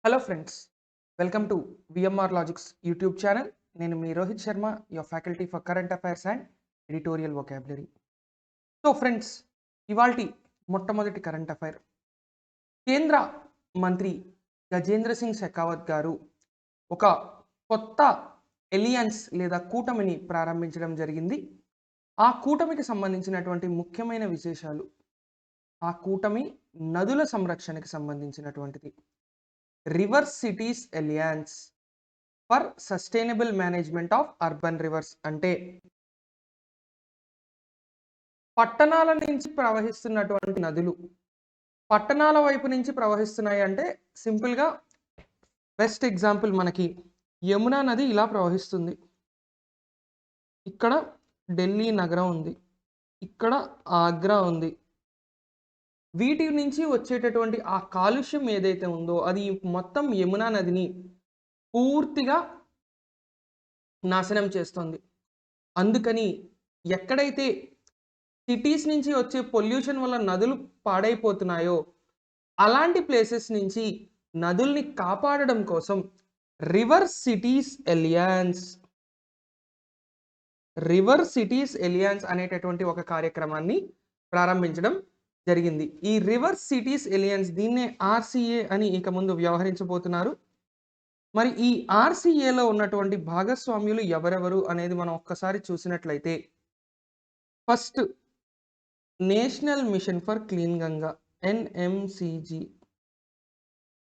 Hello friends, welcome to VMR logics YouTube channel. నేను మీ Rohit Sharma, your faculty for current affairs and editorial vocabulary. So friends, ఇవాల్టి మొట్టమొదటి current affair. కేంద్ర మంత్రి గజేంద్ర సింగ్ షెకావత్ గారు ఒక కొత్త ఎలియన్స్ లేదా కూటమిని ప్రారంభించడం జరిగింది. ఆ కూటమికి సంబంధించినటువంటి ముఖ్యమైన విశేషాలు, ఆ కూటమి నదుల సంరక్షణకి సంబంధించినటువంటిది. River cities alliance for sustainable management of urban rivers అంటే పట్టణాల నుంచి ప్రవహిస్తున్నటువంటి నదులు పట్టణాల వైపు నుంచి ప్రవహిస్తున్నాయి అంటే సింపుల్గా బెస్ట్ ఎగ్జాంపుల్ మనకి యమునా నది ఇలా ప్రవహిస్తుంది. ఇక్కడ ఢిల్లీ నగరం ఉంది, ఇక్కడ ఆగ్రా ఉంది. వీటి నుంచి వచ్చేటటువంటి ఆ కాలుష్యం ఏదైతే ఉందో అది మొత్తం యమునా నదిని పూర్తిగా నాశనం చేస్తుంది. అందుకని ఎక్కడైతే సిటీస్ నుంచి వచ్చే పొల్యూషన్ వల్ల నదులు పాడైపోతున్నాయో అలాంటి ప్లేసెస్ నుంచి నదుల్ని కాపాడడం కోసం రివర్ సిటీస్ ఎలియన్స్ అనేటటువంటి ఒక కార్యక్రమాన్ని ప్రారంభించడం జరిగింది. ఈ రివర్ సిటీస్ ఎలియన్స్ దీన్నే ఆర్సిఏ అని ఇక ముందు వ్యవహరించబోతున్నారు. మరి ఈ ఆర్సిఏలో ఉన్నటువంటి భాగస్వామ్యులు ఎవరెవరు అనేది మనం ఒక్కసారి చూసినట్లయితే, first national mission for clean Ganga, NMCG,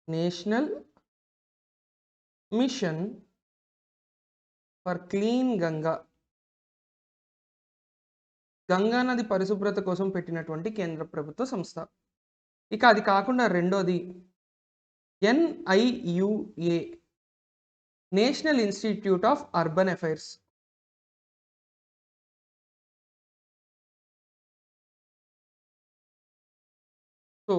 national mission for clean Ganga, Ganga నది పరిశుభ్రత కోసం పెట్టినటువంటి కేంద్ర ప్రభుత్వ సంస్థ. ఇక అది కాకుండా రెండోది NIUA, national institute of urban affairs. So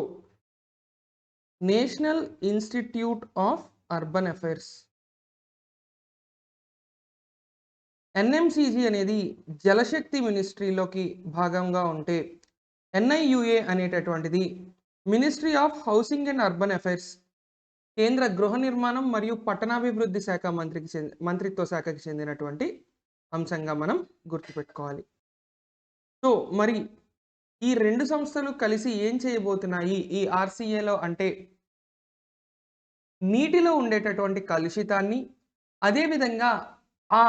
national institute of urban affairs. NMCG అనేది జలశక్తి మినిస్ట్రీలోకి భాగంగా ఉంటే, ఎన్ఐయుఏ అనేటటువంటిది ministry of housing and urban affairs, కేంద్ర గృహ నిర్మాణం మరియు పట్టణాభివృద్ధి శాఖ మంత్రిత్వ శాఖకి చెందినటువంటి అంశంగా మనం గుర్తుపెట్టుకోవాలి. సో మరి ఈ రెండు సంస్థలు కలిసి ఏం చేయబోతున్నాయి ఈ ఆర్సిఏలో అంటే, నీటిలో ఉండేటటువంటి కలుషితాన్ని, అదేవిధంగా ఆ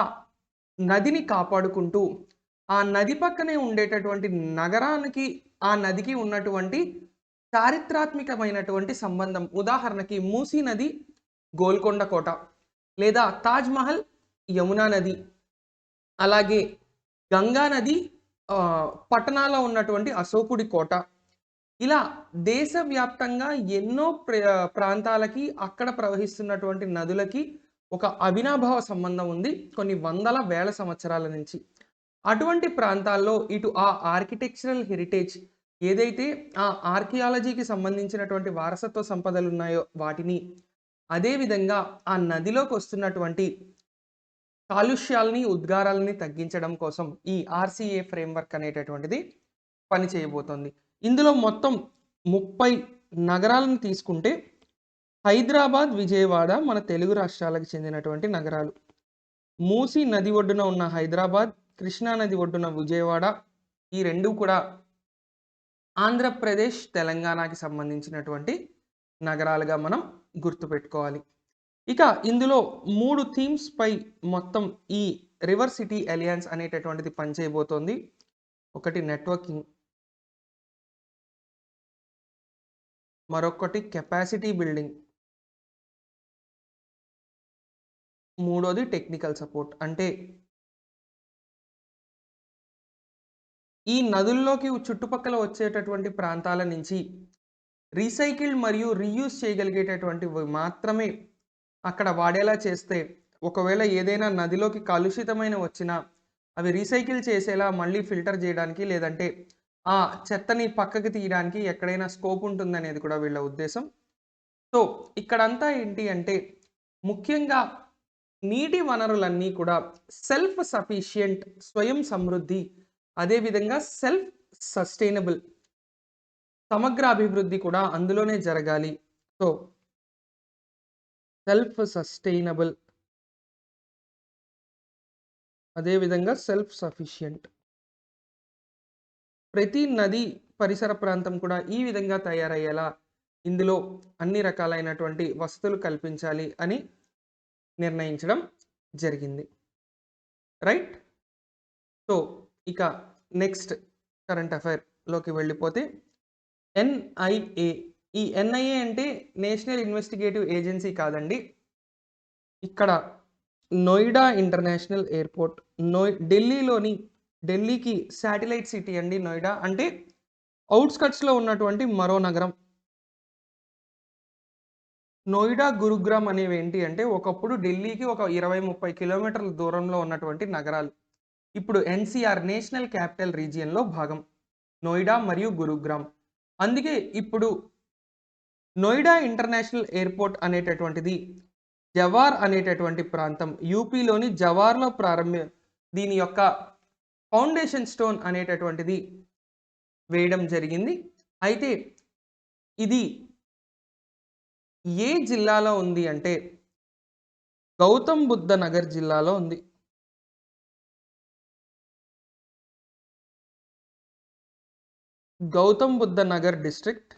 నదిని కాపాడుకుంటూ ఆ నది పక్కనే ఉండేటటువంటి నగరానికి ఆ నదికి ఉన్నటువంటి చారిత్రాత్మకమైనటువంటి సంబంధం, ఉదాహరణకి మూసీ నది గోల్కొండ కోట, లేదా తాజ్ మహల్ యమునా నది, అలాగే గంగా నది పట్టణాల్లో ఉన్నటువంటి అశోకుడి కోట. ఇలా దేశవ్యాప్తంగా ఎన్నో ప్రాంతాలకి అక్కడ ప్రవహిస్తున్నటువంటి నదులకి ఒక అవినాభావ సంబంధం ఉంది కొన్ని వందల వేల సంవత్సరాల నుంచి. అటువంటి ప్రాంతాల్లో ఇటు ఆ ఆర్కిటెక్చరల్ హెరిటేజ్ ఏదైతే ఆ ఆర్కియాలజీకి సంబంధించినటువంటి వారసత్వ సంపదలు ఉన్నాయో వాటిని, అదేవిధంగా ఆ నదిలోకి వస్తున్నటువంటి కాలుష్యాలని, ఉద్గారాలని తగ్గించడం కోసం ఈ ఆర్సిఏ ఫ్రేమ్వర్క్ అనేటటువంటిది పని చేయబోతోంది. ఇందులో మొత్తం 30 నగరాలను తీసుకుంటే, హైదరాబాద్, విజయవాడ మన తెలుగు రాష్ట్రాలకు చెందినటువంటి నగరాలు. మూసీ నది ఒడ్డున ఉన్న హైదరాబాద్, కృష్ణా నది ఒడ్డున విజయవాడ, ఈ రెండు కూడా ఆంధ్రప్రదేశ్, తెలంగాణకి సంబంధించినటువంటి నగరాలుగా మనం గుర్తుపెట్టుకోవాలి. ఇక ఇందులో 3 థీమ్స్ పై మొత్తం ఈ రివర్ సిటీ అలియన్స్ అనేటటువంటిది పనిచేయబోతోంది. ఒకటి నెట్వర్కింగ్, మరొకటి కెపాసిటీ బిల్డింగ్, మూడోది టెక్నికల్ సపోర్ట్. అంటే ఈ నదుల్లోకి చుట్టుపక్కల వచ్చేటటువంటి ప్రాంతాల నుంచి రీసైకిల్డ్ మరియు రీయూజ్ చేయగలిగేటటువంటివి మాత్రమే అక్కడ వాడేలా చేస్తే, ఒకవేళ ఏదైనా నదిలోకి కలుషితమైన వచ్చినా అవి రీసైకిల్ చేసేలా మళ్ళీ ఫిల్టర్ చేయడానికి, లేదంటే ఆ చెత్తని పక్కకి తీయడానికి ఎక్కడైనా స్కోప్ ఉంటుందనేది కూడా వీళ్ళ ఉద్దేశం. సో ఇక్కడంతా ఏంటి అంటే, ముఖ్యంగా నీటి వనరులన్నీ కూడా సెల్ఫ్ సఫిషియంట్, స్వయం సమృద్ధి, అదేవిధంగా సెల్ఫ్ సస్టైనబుల్, సమగ్ర అభివృద్ధి కూడా అందులోనే జరగాలి. సో సెల్ఫ్ సస్టైనబుల్, అదేవిధంగా సెల్ఫ్ సఫిషియంట్. ప్రతి నది పరిసర ప్రాంతం కూడా ఈ విధంగా తయారయ్యేలా ఇందులో అన్ని రకాలైనటువంటి వసతులు కల్పించాలి అని నిర్ణయించడం జరిగింది. రైట్. సో ఇక నెక్స్ట్ కరెంట్ అఫైర్లోకి వెళ్ళిపోతే ఎన్ఐఏ. ఈ ఎన్ఐఏ అంటే నేషనల్ ఇన్వెస్టిగేటివ్ ఏజెన్సీ కాదండి. ఇక్కడ నోయిడా ఇంటర్నేషనల్ ఎయిర్పోర్ట్, ఢిల్లీకి శాటిలైట్ సిటీ అండి నోయిడా. అంటే అవుట్స్కట్స్లో ఉన్నటువంటి మరో నగరం. నోయిడా, గురుగ్రామ్ అనేవి ఏంటి అంటే ఒకప్పుడు ఢిల్లీకి ఒక 20-30 కిలోమీటర్ల దూరంలో ఉన్నటువంటి నగరాలు. ఇప్పుడు ఎన్సిఆర్ నేషనల్ క్యాపిటల్ రీజియన్లో భాగం నోయిడా మరియు గురుగ్రామ్. అందుకే ఇప్పుడు నోయిడా ఇంటర్నేషనల్ ఎయిర్పోర్ట్ అనేటటువంటిది జవార్ అనేటటువంటి ప్రాంతం, యూపీలోని జవార్లో దీని యొక్క ఫౌండేషన్ స్టోన్ అనేటటువంటిది వేయడం జరిగింది. అయితే ఇది ఏ జిల్లాలో ఉంది అంటే గౌతమ్ బుద్ధ నగర్ జిల్లాలో ఉంది. గౌతమ్ బుద్ధ నగర్ డిస్ట్రిక్ట్,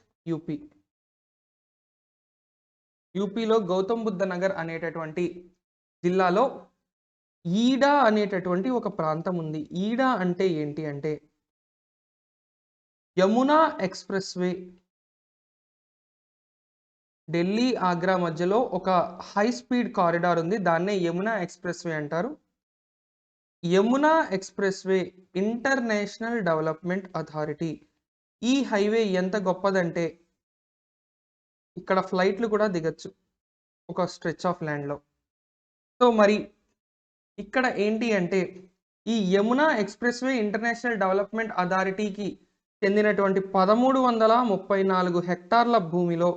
యూపీలో గౌతమ్ బుద్ధ నగర్ అనేటటువంటి జిల్లాలో ఈడా అనేటటువంటి ఒక ప్రాంతం ఉంది. ఈడా అంటే ఏంటి అంటే యమునా ఎక్స్ప్రెస్ వే, ఢిల్లీ ఆగ్రా మధ్యలో ఒక హై స్పీడ్ కారిడార్ ఉంది. దాన్నే యమునా ఎక్స్ప్రెస్ వే అంటారు. Yamuna Expressway International development authority. ఈ హైవే ఎంత గొప్పదంటే ఇక్కడ ఫ్లైట్లు కూడా దిగచ్చు ఒక స్ట్రెచ్ ఆఫ్ ల్యాండ్లో. సో మరి ఇక్కడ ఏంటి అంటే ఈ Yamuna Expressway International Development అథారిటీకి చెందినటువంటి 1334 హెక్టార్ల భూమిలో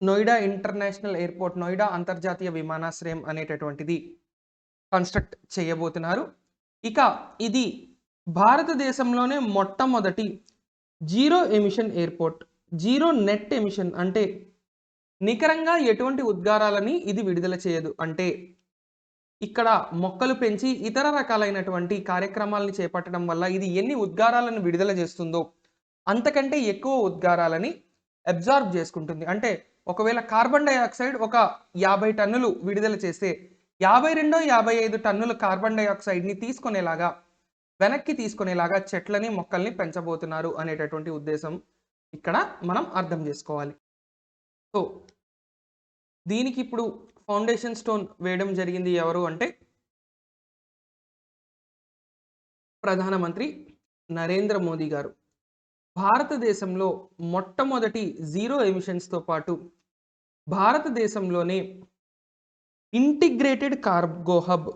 నోయిడా ఇంటర్నేషనల్ ఎయిర్పోర్ట్, నోయిడా అంతర్జాతీయ విమానాశ్రయం అనేటటువంటిది కన్స్ట్రక్ట్ చేయబోతున్నారు. ఇక ఇది భారతదేశంలోనే మొట్టమొదటి zero emission airport. Zero net emission అంటే నికరంగా ఎటువంటి ఉద్గారాలని ఇది విడుదల చేయదు. అంటే ఇక్కడ మొక్కలు పెంచి ఇతర రకాలైనటువంటి కార్యక్రమాలను చేపట్టడం వల్ల ఇది ఎన్ని ఉద్గారాలను విడుదల చేస్తుందో అంతకంటే ఎక్కువ ఉద్గారాలని అబ్జార్బ్ చేసుకుంటుంది. అంటే ఒకవేళ కార్బన్ డైఆక్సైడ్ ఒక 50 టన్నులు విడుదల చేస్తే 52-55 టన్నుల కార్బన్ డైఆక్సైడ్ని వెనక్కి తీసుకునేలాగా చెట్లని మొక్కల్ని పెంచబోతున్నారు అనేటటువంటి ఉద్దేశం ఇక్కడ మనం అర్థం చేసుకోవాలి. సో దీనికి ఇప్పుడు ఫౌండేషన్ స్టోన్ వేయడం జరిగింది ఎవరు అంటే ప్రధానమంత్రి నరేంద్ర మోదీ గారు. భారతదేశంలో మొట్టమొదటి జీరో ఎమిషన్స్తో పాటు భారతదేశంలోనే integrated cargo hub,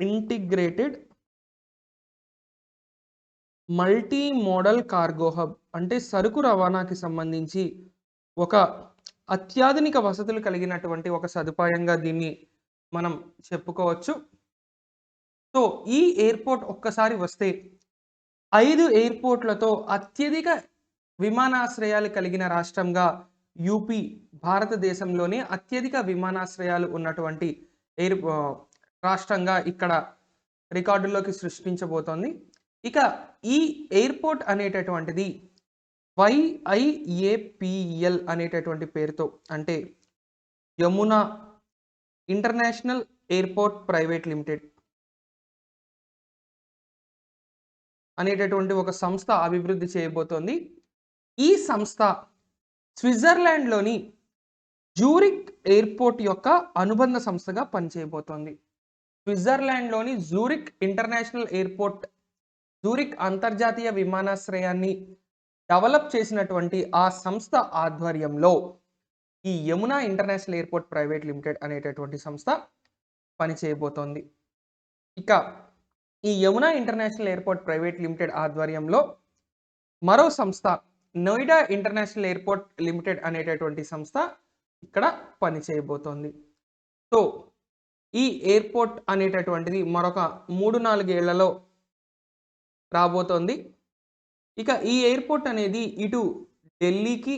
integrated multi modal cargo hub అంటే సరుకు రవాణాకి సంబంధించి ఒక అత్యాధునిక వసతులు కలిగినటువంటి ఒక సదుపాయంగా దీన్ని మనం చెప్పుకోవచ్చు. సో ఈ ఎయిర్పోర్ట్ ఒక్కసారి వస్తే 5 ఎయిర్పోర్ట్లతో అత్యధిక విమానాశ్రయాలు కలిగిన రాష్ట్రంగా యూపీ భారతదేశంలోనే అత్యధిక విమానాశ్రయాలు ఉన్నటువంటి రాష్ట్రంగా ఇక్కడ రికార్డుల్లోకి సృష్టించబోతోంది. ఇక ఈ ఎయిర్పోర్ట్ అనేటటువంటిది YIAPL అనేటటువంటి పేరుతో, అంటే Yamuna international airport private limited అనేటటువంటి ఒక సంస్థ అభివృద్ధి చేయబోతోంది. ఈ సంస్థ స్విట్జర్లాండ్లోని జూరిక్ ఎయిర్పోర్ట్ యొక్క అనుబంధ సంస్థగా పనిచేయబోతోంది. స్విట్జర్లాండ్లోని జూరిక్ ఇంటర్నేషనల్ ఎయిర్పోర్ట్, జూరిక్ అంతర్జాతీయ విమానాశ్రయాన్ని డెవలప్ చేసినటువంటి ఆ సంస్థ ఆధ్వర్యంలో ఈ Yamuna international airport private limited అనేటటువంటి సంస్థ పనిచేయబోతోంది. ఇక ఈ Yamuna international airport private limited ఆధ్వర్యంలో మరో సంస్థ నోయిడా ఇంటర్నేషనల్ ఎయిర్పోర్ట్ లిమిటెడ్ అనేటటువంటి సంస్థ ఇక్కడ పనిచేయబోతోంది. సో ఈ ఎయిర్పోర్ట్ అనేటటువంటిది మరొక 3-4 ఏళ్లలో రాబోతోంది. ఇక ఈ ఎయిర్పోర్ట్ అనేది ఇటు ఢిల్లీకి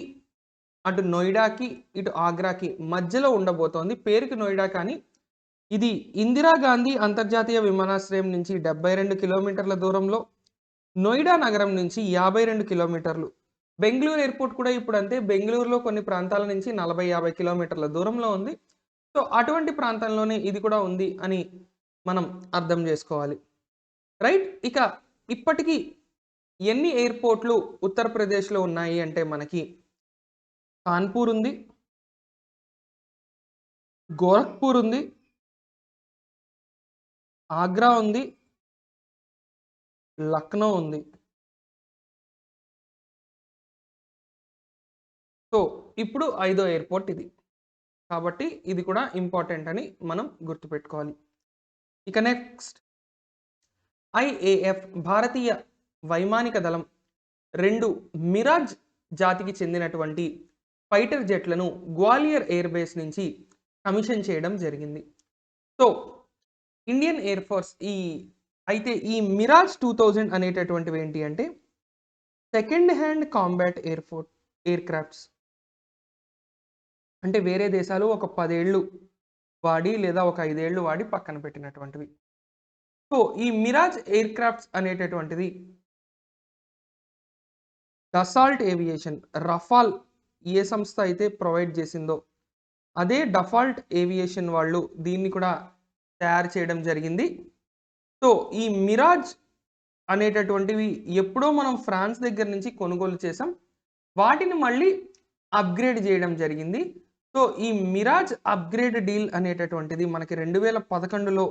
అటు నోయిడాకి ఇటు ఆగ్రాకి మధ్యలో ఉండబోతోంది. పేరుకి నోయిడా కానీ ఇది ఇందిరాగాంధీ అంతర్జాతీయ విమానాశ్రయం నుంచి 72 కిలోమీటర్ల దూరంలో, నోయిడా నగరం నుంచి 52 కిలోమీటర్లు. బెంగుళూరు ఎయిర్‌పోర్ట్ కూడా ఇప్పుడంతే బెంగుళూరులో కొన్ని ప్రాంతాల నుంచి 40, 50 కిలోమీటర్ల దూరంలో ఉంది. సో, అటువంటి ప్రాంతంలోనే ఇది కూడా ఉంది అని మనం అర్థం జేసుకోవాలి. రైట్? ఇక ఇప్పటికి ఎన్ని ఎయిర్‌పోర్ట్‌లు ఉత్తరప్రదేశ్‌లో ఉన్నాయి అంటే మనకి కాన్పూర్ ఉంది, గోరఖ్పూర్ ఉంది, ఆగ్రా ఉంది, లక్నో ఉంది. సో, ఇప్పుడు ఐదో ఎయిర్‌పోర్ట్ ఇది. కాబట్టి ఇది కూడా ఇంపార్టెంట్ అని మనం గుర్తుపెట్టుకోవాలి. ఇక నెక్స్ట్ ఐఏఎఫ్ భారతీయ వైమానిక దళం 2 మిరాజ్ జాతికి చెందినటువంటి ఫైటర్ జెట్లను గ్వాలియర్ ఎయిర్ బేస్ నుంచి కమిషన్ చేయడం జరిగింది. సో, ఇండియన్ ఎయిర్ ఫోర్స్ అయితే ఈ మిరాజ్ 2000 అనేటటువంటివి ఏంటి అంటే సెకండ్ హ్యాండ్ కాంబాట్ ఎయిర్ క్రాఫ్ట్స్. అంటే వేరే దేశాలు ఒక 10 ఏళ్ళు వాడి లేదా ఒక 5 ఏళ్ళు వాడి పక్కన పెట్టినటువంటివి. సో, ఈ మిరాజ్ ఎయిర్ క్రాఫ్ట్స్ అనేటటువంటిది డసాల్ట్ ఏవియేషన్, రఫాల్ ఏ సంస్థ అయితే ప్రొవైడ్ చేసిందో అదే డఫాల్ట్ ఏవియేషన్ వాళ్ళు దీన్ని కూడా తయారు చేయడం జరిగింది. సో, ఈ మిరాజ్ అనేటటువంటివి ఎప్పుడో మనం ఫ్రాన్స్ దగ్గర నుంచి కొనుగోలు చేసాం. వాటిని మళ్ళీ అప్‌గ్రేడ్ చేయడం జరిగింది. సో, ఈ మిరాజ్ అప్‌గ్రేడ్ డీల్ అనేటటువంటిది మనకి 2011లో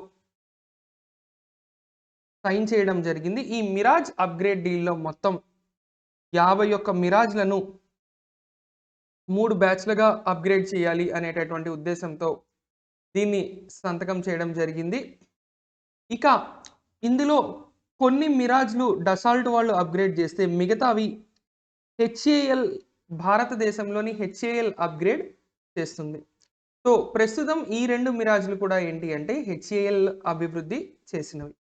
సైన్ చేయడం జరిగింది. ఈ మిరాజ్ అప్‌గ్రేడ్ డీల్‌లో మొత్తం 51 మిరాజ్‌లను 3 బ్యాచ్‌లుగా అప్‌గ్రేడ్ చేయాలి అనేటటువంటి ఉద్దేశంతో దీన్ని సంతకం చేయడం జరిగింది. ఇక ఇందులో కొన్ని మిరాజ్‌లు డసాల్ట్ వాళ్ళు అప్‌గ్రేడ్ చేస్తే మిగతావి హెచ్ఏఎల్ భారతదేశంలోని హెచ్ఏఎల్ అప్‌గ్రేడ్ చేస్తుంది. సో, ప్రస్తుతం ఈ 2 మిరాజ్‌లు కూడా ఏంటి అంటే హెచ్ఏఎల్ అభివృద్ధి చేసినవి.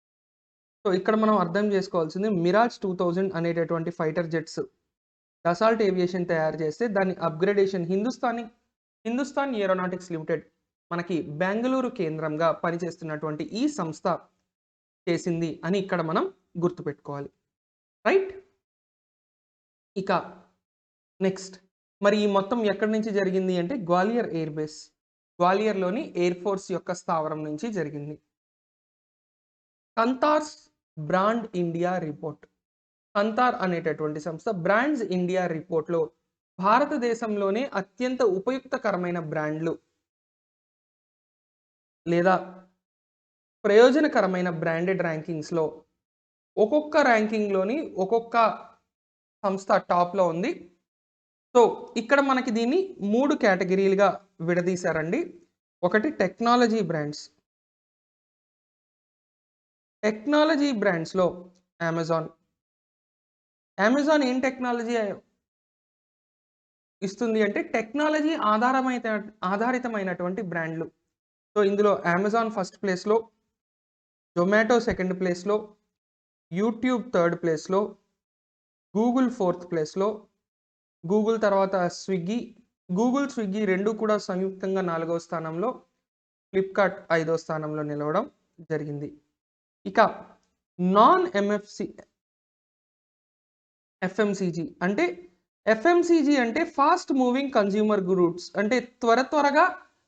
సో, ఇక్కడ మనం అర్థం చేసుకోవాల్సింది మిరాజ్ 2000 అనేటటువంటి ఫైటర్ జెట్స్ డసాల్ట్ ఏవియేషన్ తయారు చేస్తే దాని అప్‌గ్రేడేషన్ హిందుస్థాన్ ఏరోనాటిక్స్ లిమిటెడ్ మనకి బెంగుళూరు కేంద్రంగా పనిచేస్తున్నటువంటి ఈ సంస్థ చేసింది అని ఇక్కడ మనం గుర్తుపెట్టుకోవాలి. రైట్? ఇక నెక్స్ట్ మరి ఈ మొత్తం ఎక్కడి నుంచి జరిగింది అంటే గ్వాలియర్ ఎయిర్ బేస్. గ్వాలియర్‌లోని ఎయిర్ ఫోర్స్ యొక్క స్థావరం నుంచి జరిగింది. Kantar's brand India report. Kantar అనేటటువంటి సంస్థ బ్రాండ్స్ ఇండియా రిపోర్ట్‌లో భారతదేశంలోనే అత్యంత ఉపయుక్తకరమైన బ్రాండ్లు లేదా ప్రయోజనకరమైన బ్రాండెడ్ ర్యాంకింగ్స్‌లో ఒక్కొక్క ర్యాంకింగ్‌లోని ఒక్కొక్క సంస్థ టాప్‌లో ఉంది. సో, ఇక్కడ మనకి దీన్ని 3 కేటగిరీలుగా విడదీశారండి. ఒకటి టెక్నాలజీ బ్రాండ్స్. టెక్నాలజీ బ్రాండ్స్‌లో అమెజాన్. అమెజాన్ ఏం టెక్నాలజీ ఇస్తుంది అంటే టెక్నాలజీ ఆధారితమైనటువంటి బ్రాండ్లు. సో, ఇందులో అమెజాన్ ఫస్ట్ ప్లేస్‌లో, జొమాటో సెకండ్ ప్లేస్‌లో, యూట్యూబ్ థర్డ్ ప్లేస్‌లో, గూగుల్ ఫోర్త్ ప్లేస్‌లో, గూగుల్ తర్వాత స్విగ్గీ, స్విగ్గీ 2 కూడా సంయుక్తంగా 4వ స్థానంలో, ఫ్లిప్‌కార్ట్ 5వ స్థానంలో నిలవడం జరిగింది. ఇక నాన్ ఎఫ్ఎంసీజీ అంటే ఎఫ్ఎంసీజీ అంటే ఫాస్ట్ మూవింగ్ కన్స్యూమర్ గుడ్స్ అంటే త్వరగా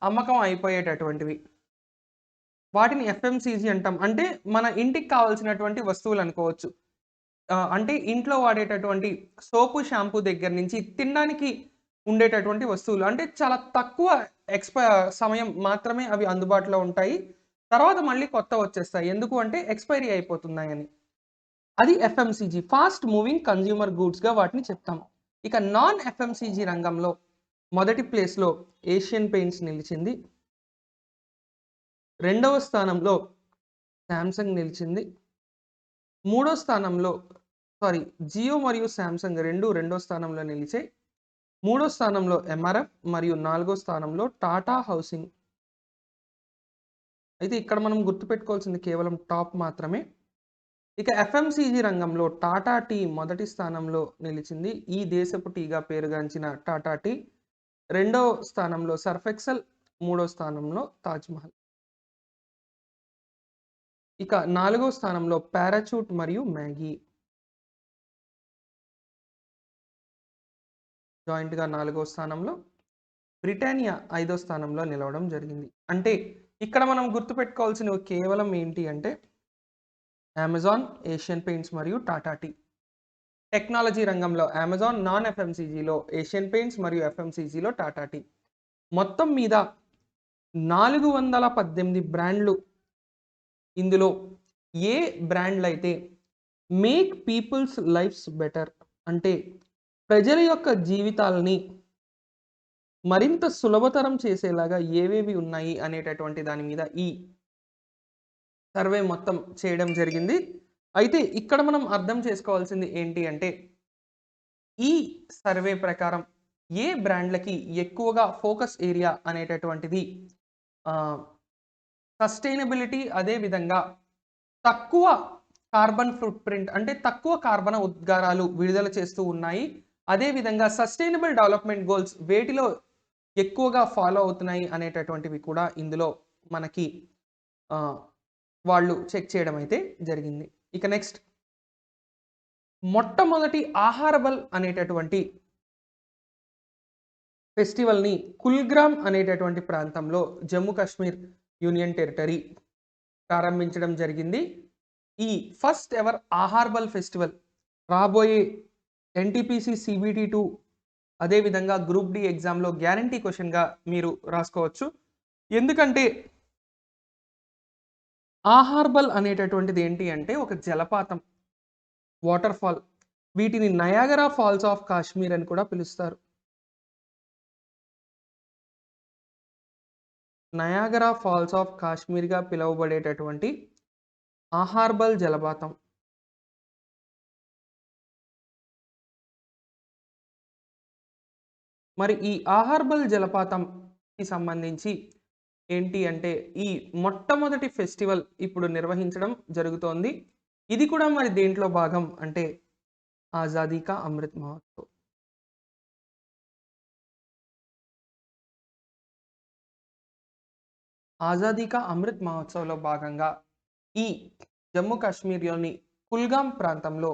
అమ్మకం అయిపోయేటటువంటివి. వాటిని ఎఫ్ఎంసీజీ అంటాం. అంటే మన ఇంటికి కావాల్సినటువంటి వస్తువులు అనుకోవచ్చు. అంటే ఇంట్లో వాడేటటువంటి సోపు, షాంపూ దగ్గర నుంచి తినడానికి ఉండేటటువంటి వస్తువులు. అంటే చాలా తక్కువ సమయం మాత్రమే అవి అందుబాటులో ఉంటాయి. తర్వాత మళ్ళీ కొత్తవొచ్చేస్తాయి. ఎందుకు అంటే ఎక్స్‌పైరీ అయిపోతున్నాయని. అది ఎఫ్ఎంసీజీ ఫాస్ట్ మూవింగ్ కన్స్యూమర్ గూడ్స్‌గా వాటిని చెప్తాం. ఇక నాన్ ఎఫ్ఎంసీజీ రంగంలో మొదటి ప్లేస్‌లో ఏషియన్ పెయింట్స్ నిలిచింది. రెండవ స్థానంలో సామ్‌సంగ్ నిలిచింది. మూడో స్థానంలో జియో మరియు సామ్‌సంగ్ రెండో స్థానంలో నిలిచాయి. మూడో స్థానంలో ఎంఆర్ఎఫ్ మరియు 4గో స్థానంలో టాటా హౌసింగ్. అయితే ఇక్కడ మనం గుర్తుపెట్టుకోవాల్సింది కేవలం టాప్ మాత్రమే. ఇక ఎఫ్ఎంసీజీ రంగంలో టాటా టీ మొదటి స్థానంలో నిలిచింది. ఈ దేశపు టీగా పేరుగాంచిన టాటా టీ రెండో స్థానంలో సర్ఫ్ ఎక్సెల్, మూడో స్థానంలో తాజ్ మహల్. ఇక నాలుగో స్థానంలో పారాచూట్ మరియు మ్యాగీ జాయింట్గా నాలుగో స్థానంలో. బ్రిటానియా ఐదో స్థానంలో నిలవడం జరిగింది. అంటే ఇక్కడ మనం గుర్తుపెట్టుకోవాల్సినవి కేవలం ఏంటి అంటే అమెజాన్, ఏషియన్ పెయింట్స్ మరియు టాటా టీ. టెక్నాలజీ రంగంలో అమెజాన్, నాన్ ఎఫ్ఎంసీజీలో ఏషియన్ పెయింట్స్ మరియు ఎఫ్ఎంసీజీలో టాటా టీ. మొత్తం మీద 418 బ్రాండ్లు. ఇందులో ఏ బ్రాండ్లు అయితే మేక్ పీపుల్స్ లైఫ్స్ బెటర్ అంటే ప్రజల యొక్క జీవితాలని మరింత సులభతరం చేసేలాగా ఏవేవి ఉన్నాయి అనేటటువంటి దాని మీద ఈ సర్వే మొత్తం చేయడం జరిగింది. అయితే ఇక్కడ మనం అర్థం చేసుకోవాల్సింది ఏంటి అంటే ఈ సర్వే ప్రకారం ఏ బ్రాండ్లకి ఎక్కువగా ఫోకస్ ఏరియా అనేటటువంటిది సస్టైనబిలిటీ, అదేవిధంగా తక్కువ కార్బన్ ఫుట్ ప్రింట్ అంటే తక్కువ కార్బన ఉద్గారాలు విడుదల చేస్తూ ఉన్నాయి. అదేవిధంగా సస్టైనబుల్ డెవలప్మెంట్ గోల్స్ వేటిలో ఎక్కువగా ఫాలో అవుతున్నాయి అనేటటువంటివి కూడా ఇందులో మనకి వాళ్ళు చెక్ చేయడం అయితే జరిగింది. ఇక నెక్స్ట్ మొట్టమొదటి ఆహారబల్ అనేటటువంటి ఫెస్టివల్ని కుల్గ్రామ్ అనేటటువంటి ప్రాంతంలో జమ్మూ కాశ్మీర్ యూనియన్ టెరిటరీ ప్రారంభించడం జరిగింది. ఈ ఫస్ట్ ఎవర్ ఆహార్బల్ ఫెస్టివల్ రాబోయే ఎన్టీపీసీ CBT 2 అదేవిధంగా గ్రూప్ డి ఎగ్జామ్లో గ్యారంటీ క్వశ్చన్గా మీరు రాసుకోవచ్చు. ఎందుకంటే ఆహార్బల్ అనేటటువంటిది ఏంటి అంటే ఒక జలపాతం, వాటర్ ఫాల్. వీటిని నయాగరా ఫాల్స్ ఆఫ్ కాశ్మీర్ అని కూడా పిలుస్తారు. నయాగరా ఫాల్స్ ఆఫ్ కాశ్మీర్గా పిలువబడేటటువంటి ఆహార్బల్ జలపాతం. మరి ఈ ఆహార్బల్ జలపాతంకి సంబంధించి ఏంటి అంటే ఈ మొట్టమొదటి ఫెస్టివల్ ఇప్పుడు నిర్వహించడం జరుగుతోంది. ఇది కూడా మరి దేంట్లో భాగం అంటే ఆజాదీ కా అమృత్ మహోత్సవ్. ఆజాదీ కా అమృత్ మహోత్సవ్లో భాగంగా ఈ జమ్మూ కాశ్మీర్లోని కుల్గామ్ ప్రాంతంలో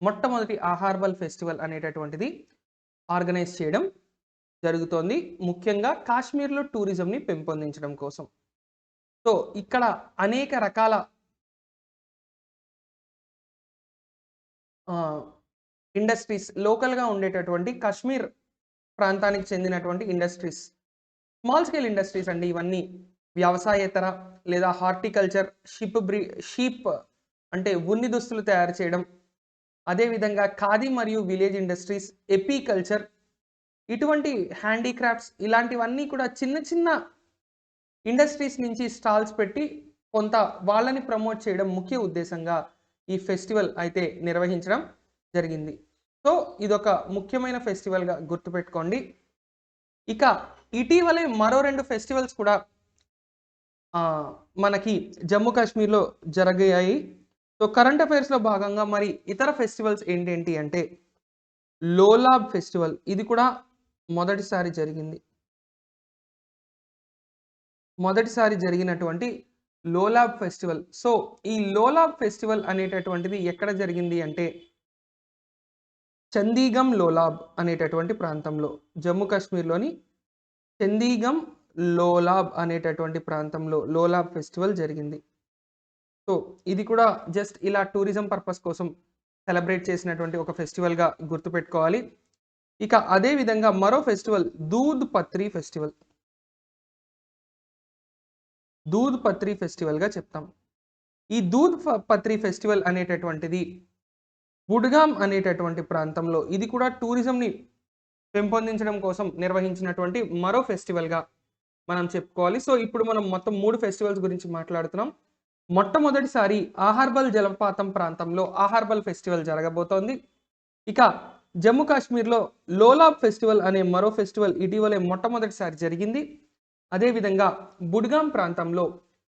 మొట్టమొదటి ఆహార్బల్ ఫెస్టివల్ అనేటటువంటిది ఆర్గనైజ్ చేయడం జరుగుతోంది. ముఖ్యంగా కాశ్మీర్లో టూరిజంని పెంపొందించడం కోసం. సో ఇక్కడ అనేక రకాల ఇండస్ట్రీస్, లోకల్గా ఉండేటటువంటి కాశ్మీర్ ప్రాంతానికి చెందినటువంటి ఇండస్ట్రీస్, స్మాల్ స్కేల్ ఇండస్ట్రీస్ అండి ఇవన్నీ. వ్యవసాయేతర లేదా హార్టికల్చర్, షీప్ అంటే ఉన్ని దుస్తులు తయారు చేయడం, అదేవిధంగా ఖాదీ మరియు విలేజ్ ఇండస్ట్రీస్, ఎపీకల్చర్, ఇటువంటి హ్యాండీక్రాఫ్ట్స్ ఇలాంటివన్నీ కూడా చిన్న చిన్న ఇండస్ట్రీస్ నుంచి స్టాల్స్ పెట్టి కొంత వాళ్ళని ప్రమోట్ చేయడం ముఖ్య ఉద్దేశంగా ఈ ఫెస్టివల్ అయితే నిర్వహించడం జరిగింది. సో ఇదొక ముఖ్యమైన ఫెస్టివల్గా గుర్తుపెట్టుకోండి. ఇక ఇటీవలే మరో 2 ఫెస్టివల్స్ కూడా మనకి జమ్మూ కాశ్మీర్లో జరిగాయి. సో కరెంట్ అఫైర్స్లో భాగంగా మరి ఇతర ఫెస్టివల్స్ ఏంటేంటి అంటే లోలాబ్ ఫెస్టివల్, ఇది కూడా మొదటిసారి జరిగినటువంటి లోలాబ్ ఫెస్టివల్. సో ఈ లోలాబ్ ఫెస్టివల్ అనేటటువంటిది ఎక్కడ జరిగింది అంటే చందీగమ్ లోలాబ్ అనేటటువంటి ప్రాంతంలో, జమ్మూ కాశ్మీర్లోని చందీగమ్ లోలాబ్ అనేటటువంటి ప్రాంతంలో లోలాబ్ ఫెస్టివల్ జరిగింది. సో ఇది కూడా జస్ట్ ఇలా టూరిజం పర్పస్ కోసం సెలబ్రేట్ చేసినటువంటి ఒక ఫెస్టివల్గా గుర్తుపెట్టుకోవాలి. ఇక అదే విధంగా మరో ఫెస్టివల్ దూద్ పత్రి ఫెస్టివల్గా చెప్తాం. ఈ దూద్ పత్రి ఫెస్టివల్ అనేటటువంటిది బుడ్గామ్ అనేటటువంటి ప్రాంతంలో, ఇది కూడా టూరిజంని పెంపొందించడం కోసం నిర్వహించినటువంటి మరో ఫెస్టివల్గా మనం చెప్పుకోవాలి. సో ఇప్పుడు మనం మొత్తం 3 ఫెస్టివల్స్ గురించి మాట్లాడుతున్నాం. మొట్టమొదటిసారి ఆహార్బల్ జలపాతం ప్రాంతంలో ఆహార్బల్ ఫెస్టివల్ జరగబోతోంది. ఇక జమ్మూ కాశ్మీర్లో లోలాబ్ ఫెస్టివల్ అనే మరో ఫెస్టివల్ ఇటీవలే మొట్టమొదటిసారి జరిగింది. అదేవిధంగా బుడ్గామ్ ప్రాంతంలో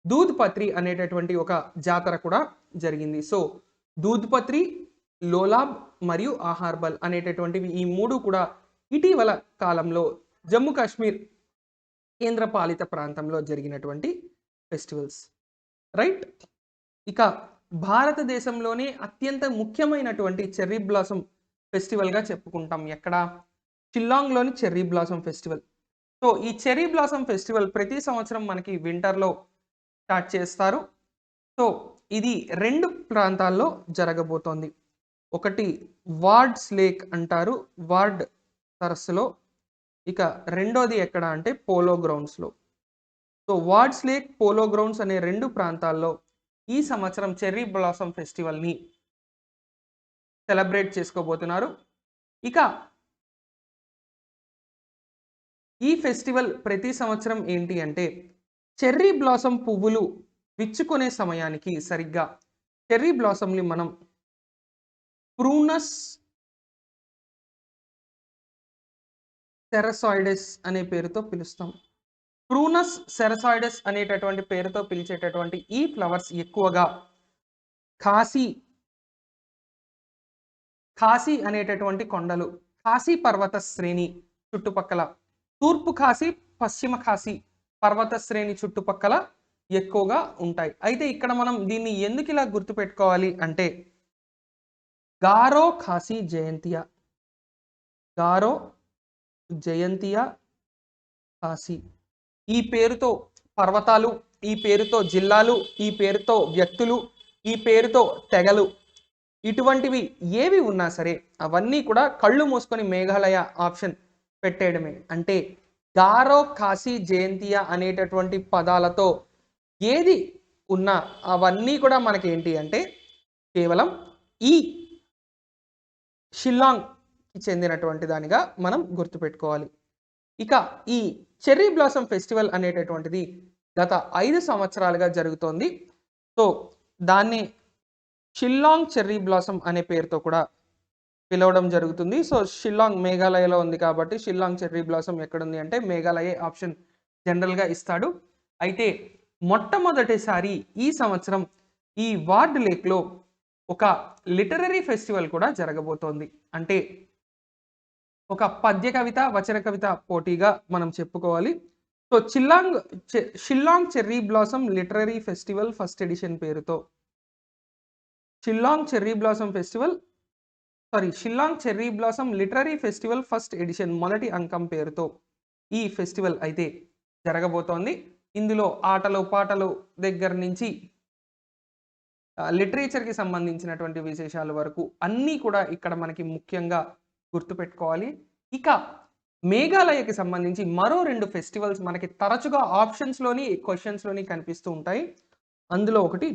దూద్ పత్రి అనేటటువంటి ఒక జాతర కూడా జరిగింది. సో దూద్ పత్రి, లోలాబ్ మరియు ఆహార్బల్ అనేటటువంటివి ఈ 3 కూడా ఇటీవల కాలంలో జమ్మూ కాశ్మీర్ కేంద్ర పాలిత ప్రాంతంలో జరిగినటువంటి ఫెస్టివల్స్, రైట్. ఇక భారతదేశంలోనే అత్యంత ముఖ్యమైనటువంటి చెర్రీ బ్లాసమ్ ఫెస్టివల్గా చెప్పుకుంటాం. ఎక్కడ? షిల్లాంగ్లోని చెర్రీ బ్లాసమ్ ఫెస్టివల్. సో ఈ చెర్రీ బ్లాసమ్ ఫెస్టివల్ ప్రతి సంవత్సరం మనకి వింటర్లో స్టార్ట్ చేస్తారు. సో ఇది 2 ప్రాంతాల్లో జరగబోతోంది. ఒకటి వార్డ్స్ లేక్ అంటారు, వార్డ్ సరస్సులో. ఇక రెండోది ఎక్కడ అంటే పోలో గ్రౌండ్స్లో. So Ward's Lake, polo grounds అనే 2 ప్రాంతాల్లో ఈ సంవత్సరం చెర్రీ బ్లాసమ్ ఫెస్టివల్ని సెలబ్రేట్ చేసుకోబోతున్నారు. ఇక ఈ ఫెస్టివల్ ప్రతి సంవత్సరం ఏంటి అంటే చెర్రీ బ్లాసమ్ పువ్వులు విచ్చుకునే సమయానికి సరిగ్గా చెర్రీ బ్లాసమ్ని మనం ప్రూనస్ సెరసాయిడెస్ అనే పేరుతో పిలుస్తాం. ప్రూనస్ సెరసాయిడెస్ అనేటటువంటి పేరుతో పిలిచేటటువంటి ఈ ఫ్లవర్స్ ఎక్కువగా ఖాసీ అనేటటువంటి కొండలు, ఖాసీ పర్వత శ్రేణి చుట్టుపక్కల, తూర్పు ఖాసీ, పశ్చిమ ఖాసీ పర్వత శ్రేణి చుట్టుపక్కల ఎక్కువగా ఉంటాయి. అయితే ఇక్కడ మనం దీన్ని ఎందుకు ఇలా గుర్తుపెట్టుకోవాలి అంటే గారో ఖాసీ జయంతియా, గారో జయంతియా ఖాసీ, ఈ పేరుతో పర్వతాలు, ఈ పేరుతో జిల్లాలు, ఈ పేరుతో వ్యక్తులు, ఈ పేరుతో తెగలు, ఇటువంటివి ఏవి ఉన్నా సరే అవన్నీ కూడా కళ్ళు మూసుకొని మేఘాలయ ఆప్షన్ పెట్టేయడమే. అంటే గారో ఖాసీ జయంతియా అనేటటువంటి పదాలతో ఏది ఉన్నా అవన్నీ కూడా మనకి ఏంటి అంటే కేవలం ఈ షిల్లాంగ్కి చెందినటువంటి దానిగా మనం గుర్తుపెట్టుకోవాలి. ఇక ఈ చెర్రీ బ్లాసమ్ ఫెస్టివల్ అనేటటువంటిది గత 5 సంవత్సరాలుగా జరుగుతోంది. సో దాన్ని షిల్లాంగ్ చెర్రీ బ్లాసమ్ అనే పేరుతో కూడా పిలవడం జరుగుతుంది. సో షిల్లాంగ్ మేఘాలయలో ఉంది కాబట్టి షిల్లాంగ్ చెర్రీ బ్లాసమ్ ఎక్కడుంది అంటే మేఘాలయ ఆప్షన్ జనరల్గా ఇస్తాడు. అయితే మొట్టమొదటిసారి ఈ సంవత్సరం ఈ వార్డ్ లేక్లో ఒక లిటరరీ ఫెస్టివల్ కూడా జరగబోతోంది. అంటే ఒక పద్య కవిత, వచన కవిత పోటీగా మనం చెప్పుకోవాలి. So Shillong cherry blossom literary festival first edition పేరుతో Shillong cherry blossom literary festival first edition మొదటి అంకం పేరుతో ఈ ఫెస్టివల్ అయితే జరగబోతోంది. ఇందులో ఆటలు పాటలు దగ్గర నుంచి లిటరేచర్కి సంబంధించినటువంటి విశేషాల వరకు అన్నీ కూడా ఇక్కడ మనకి ముఖ్యంగా గుర్తుపెట్టుకోవాలి. ఇక మేఘాలయకి సంబంధించి మరో 2 ఫెస్టివల్స్ మనకి తరచుగా ఆప్షన్స్లోని క్వశ్చన్స్లోని కనిపిస్తూ ఉంటాయి. అందులో ఒకటి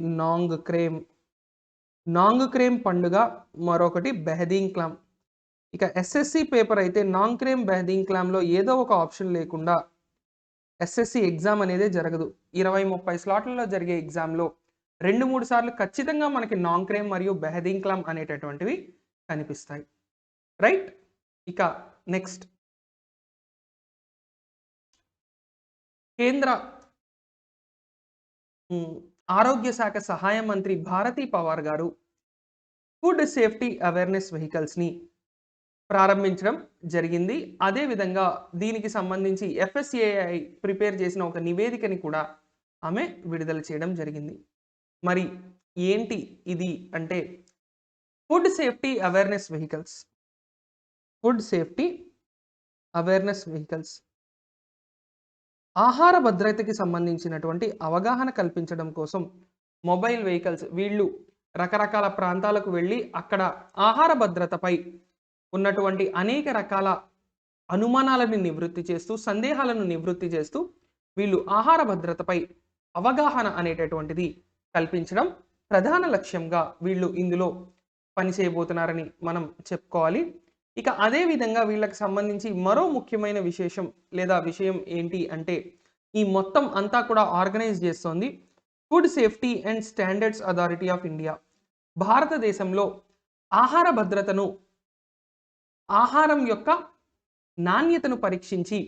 నాంగ్ క్రేమ్ పండుగ, మరొకటి బెహదీన్ క్లామ్. ఇక ఎస్ఎస్సి పేపర్ అయితే నాంగ్ క్రేమ్ బెహదీన్ క్లామ్లో ఏదో ఒక ఆప్షన్ లేకుండా ఎస్ఎస్సి ఎగ్జామ్ అనేది జరగదు. 20-30 స్లాట్లలో జరిగే ఎగ్జామ్లో 2-3 సార్లు ఖచ్చితంగా మనకి నాంగ్ క్రేమ్ మరియు బెహదీన్ క్లామ్ అనేటటువంటివి కనిపిస్తాయి, రైట్. ఇక నెక్స్ట్ కేంద్ర ఆరోగ్య శాఖ సహాయ మంత్రి భారతీ పవార్ గారు ఫుడ్ సేఫ్టీ అవేర్నెస్ వెహికల్స్ని ప్రారంభించడం జరిగింది. అదేవిధంగా దీనికి సంబంధించి FSSAI ప్రిపేర్ చేసిన ఒక నివేదికని కూడా ఆమె విడుదల చేయడం జరిగింది. మరి ఏంటి ఇది అంటే ఫుడ్ సేఫ్టీ అవేర్నెస్ వెహికల్స్ ఆహార భద్రతకి సంబంధించినటువంటి అవగాహన కల్పించడం కోసం మొబైల్ వెహికల్స్ వీళ్ళు రకరకాల ప్రాంతాలకు వెళ్ళి అక్కడ ఆహార భద్రతపై ఉన్నటువంటి అనేక రకాల అనుమానాలను నివృత్తి చేస్తూ, సందేహాలను నివృత్తి చేస్తూ వీళ్ళు ఆహార భద్రతపై అవగాహన అనేటటువంటిది కల్పించడం ప్రధాన లక్ష్యంగా వీళ్ళు ఇందులో పనిచేయబోతున్నారని మనం చెప్పుకోవాలి. ఇక అదే విధంగా వీళ్ళకి సంబంధించి మరో ముఖ్యమైన విషయం ఏంటి అంటే ఈ మొత్తం అంతా కూడా ఆర్గనైజ్ చేస్తోంది food Safety and Standards Authority of India. భారతదేశంలో ఆహార భద్రతను, ఆహారం యొక్క నాణ్యతను పరీక్షించి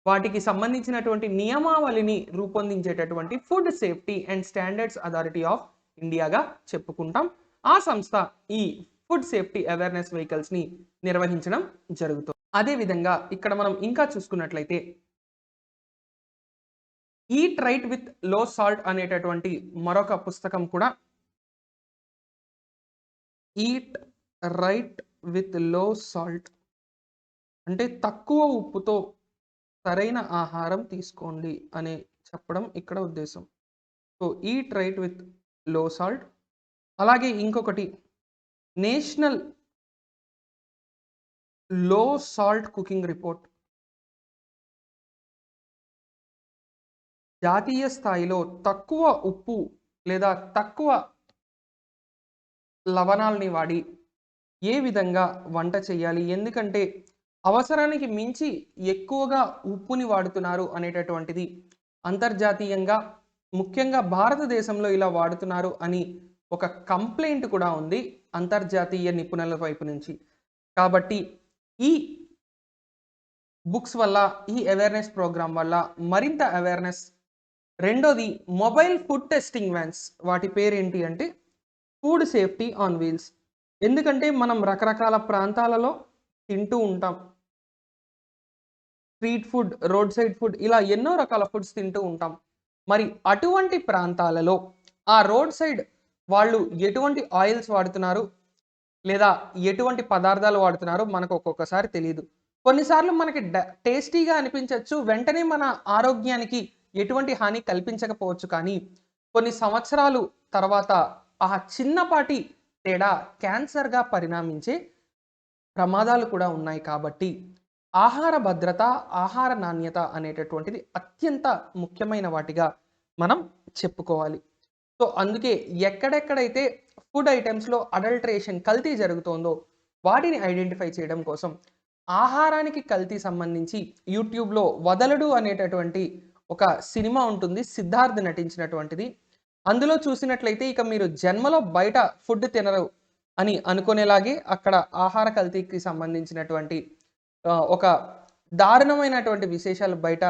వాటికి సంబంధించినటువంటి నియమావళిని రూపొందించేటటువంటి Food Safety and Standards Authority of ఇండియాగా చెప్పుకుంటాం. ఆ సంస్థ ఈ ఫుడ్ సేఫ్టీ అవేర్నెస్ వెహికల్స్ని నిర్వహించడం జరుగుతుంది. అదేవిధంగా ఇక్కడ మనం ఇంకా చూసుకున్నట్లయితే ఈట్ రైట్ విత్ లో సాల్ట్ అనేటటువంటి మరొక పుస్తకం కూడా ఈట్ రైట్ విత్ లో సాల్ట్ అంటే తక్కువ ఉప్పుతో సరైన ఆహారం తీసుకోండి అనే చెప్పడం ఇక్కడ ఉద్దేశం. సో ఈట్ రైట్ విత్ లో సాల్ట్. అలాగే ఇంకొకటి నేషనల్ లో సాల్ట్ కుకింగ్ రిపోర్ట్. జాతీయ స్థాయిలో తక్కువ ఉప్పు లేదా తక్కువ లవణాలని వాడి ఏ విధంగా వంట చేయాలి, ఎందుకంటే అవసరానికి మించి ఎక్కువగా ఉప్పుని వాడుతున్నారు అనేటటువంటిది అంతర్జాతీయంగా ముఖ్యంగా భారతదేశంలో ఇలా వాడుతున్నారు అని ఒక కంప్లైంట్ కూడా ఉంది అంతర్జాతీయ నిపుణుల వైపు నుంచి. కాబట్టి ఈ బుక్స్ వల్ల, ఈ అవేర్నెస్ ప్రోగ్రామ్ వల్ల మరింత అవేర్నెస్. రెండోది మొబైల్ ఫుడ్ టెస్టింగ్ వ్యాన్స్. వాటి పేరేంటి అంటే ఫుడ్ సేఫ్టీ ఆన్ వీల్స్. ఎందుకంటే మనం రకరకాల ప్రాంతాలలో తింటూ ఉంటాం. Street food, road side food, ఇలా ఎన్నో రకాల ఫుడ్స్ తింటూ ఉంటాం. మరి అటువంటి ప్రాంతాలలో ఆ రోడ్ సైడ్ వాళ్ళు ఎటువంటి ఆయిల్స్ వాడుతున్నారు లేదా ఎటువంటి పదార్థాలు వాడుతున్నారు మనకు ఒక్కొక్కసారి తెలియదు. కొన్నిసార్లు మనకి టేస్టీగా అనిపించవచ్చు, వెంటనే మన ఆరోగ్యానికి ఎటువంటి హాని కల్పించకపోవచ్చు. కానీ కొన్ని సంవత్సరాలు తర్వాత ఆ చిన్నపాటి తేడా క్యాన్సర్గా పరిణమించే ప్రమాదాలు కూడా ఉన్నాయి. కాబట్టి ఆహార భద్రత, ఆహార నాణ్యత అనేటటువంటిది అత్యంత ముఖ్యమైన వాటిగా మనం చెప్పుకోవాలి. సో అందుకే ఎక్కడెక్కడైతే ఫుడ్ ఐటమ్స్లో అడల్ట్రేషన్, కల్తీ జరుగుతోందో వాటిని ఐడెంటిఫై చేయడం కోసం ఆహారానికి కల్తీ సంబంధించి యూట్యూబ్లో వదలడు అనేటటువంటి ఒక సినిమా ఉంటుంది, సిద్ధార్థ్ నటించినటువంటిది. అందులో చూసినట్లయితే ఇక మీరు జన్మలో బయట ఫుడ్ తినరు అని అనుకునేలాగే అక్కడ ఆహార కల్తీకి సంబంధించినటువంటి ఒక దారుణమైనటువంటి విశేషాలు బయట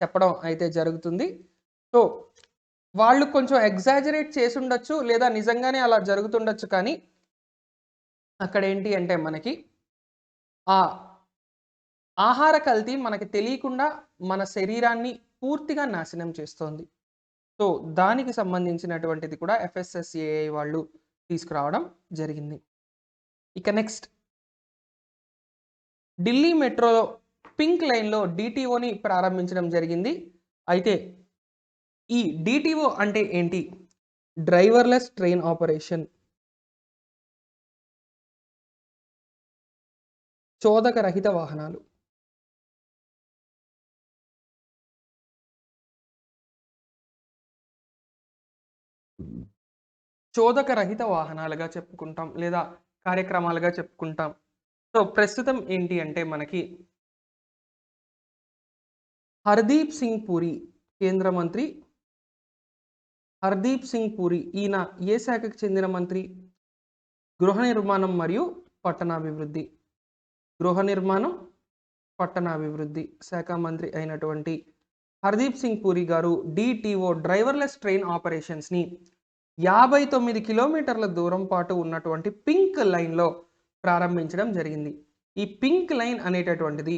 చెప్పడం అయితే జరుగుతుంది. సో వాళ్ళు కొంచెం ఎగ్జాజరేట్ చేసి ఉండొచ్చు లేదా నిజంగానే అలా జరుగుతుండొచ్చు. కానీ అక్కడ ఏంటి అంటే మనకి ఆ ఆహార కల్తీ మనకి తెలియకుండా మన శరీరాన్ని పూర్తిగా నాశనం చేస్తోంది. సో దానికి సంబంధించినటువంటిది కూడా FSSAI వాళ్ళు తీసుకురావడం జరిగింది. ఇక నెక్స్ట్ ఢిల్లీ మెట్రోలో పింక్ లైన్లో DTOని ప్రారంభించడం జరిగింది. అయితే ఈ DTO అంటే ఏంటి? Driverless train operation. చోదక రహిత వాహనాలు. చోదక రహిత వాహనాలుగా చెప్పుకుంటాం లేదా కార్యక్రమాలుగా చెప్పుకుంటాం. సో ప్రస్తుతం ఏంటి అంటే మనకి హర్దీప్ సింగ్ పూరి, కేంద్ర మంత్రి హర్దీప్ సింగ్ పూరి, ఈయన ఏ శాఖకు చెందిన మంత్రి? గృహ నిర్మాణం మరియు పట్టణాభివృద్ధి. గృహ నిర్మాణం, పట్టణాభివృద్ధి శాఖ మంత్రి అయినటువంటి హర్దీప్ సింగ్ పూరి గారు DTO డ్రైవర్లెస్ ట్రైన్ ఆపరేషన్స్ని 59 కిలోమీటర్ల దూరం పాటు ఉన్నటువంటి పింక్ లైన్లో ప్రారంభించడం జరిగింది. ఈ పింక్ లైన్ అనేటటువంటిది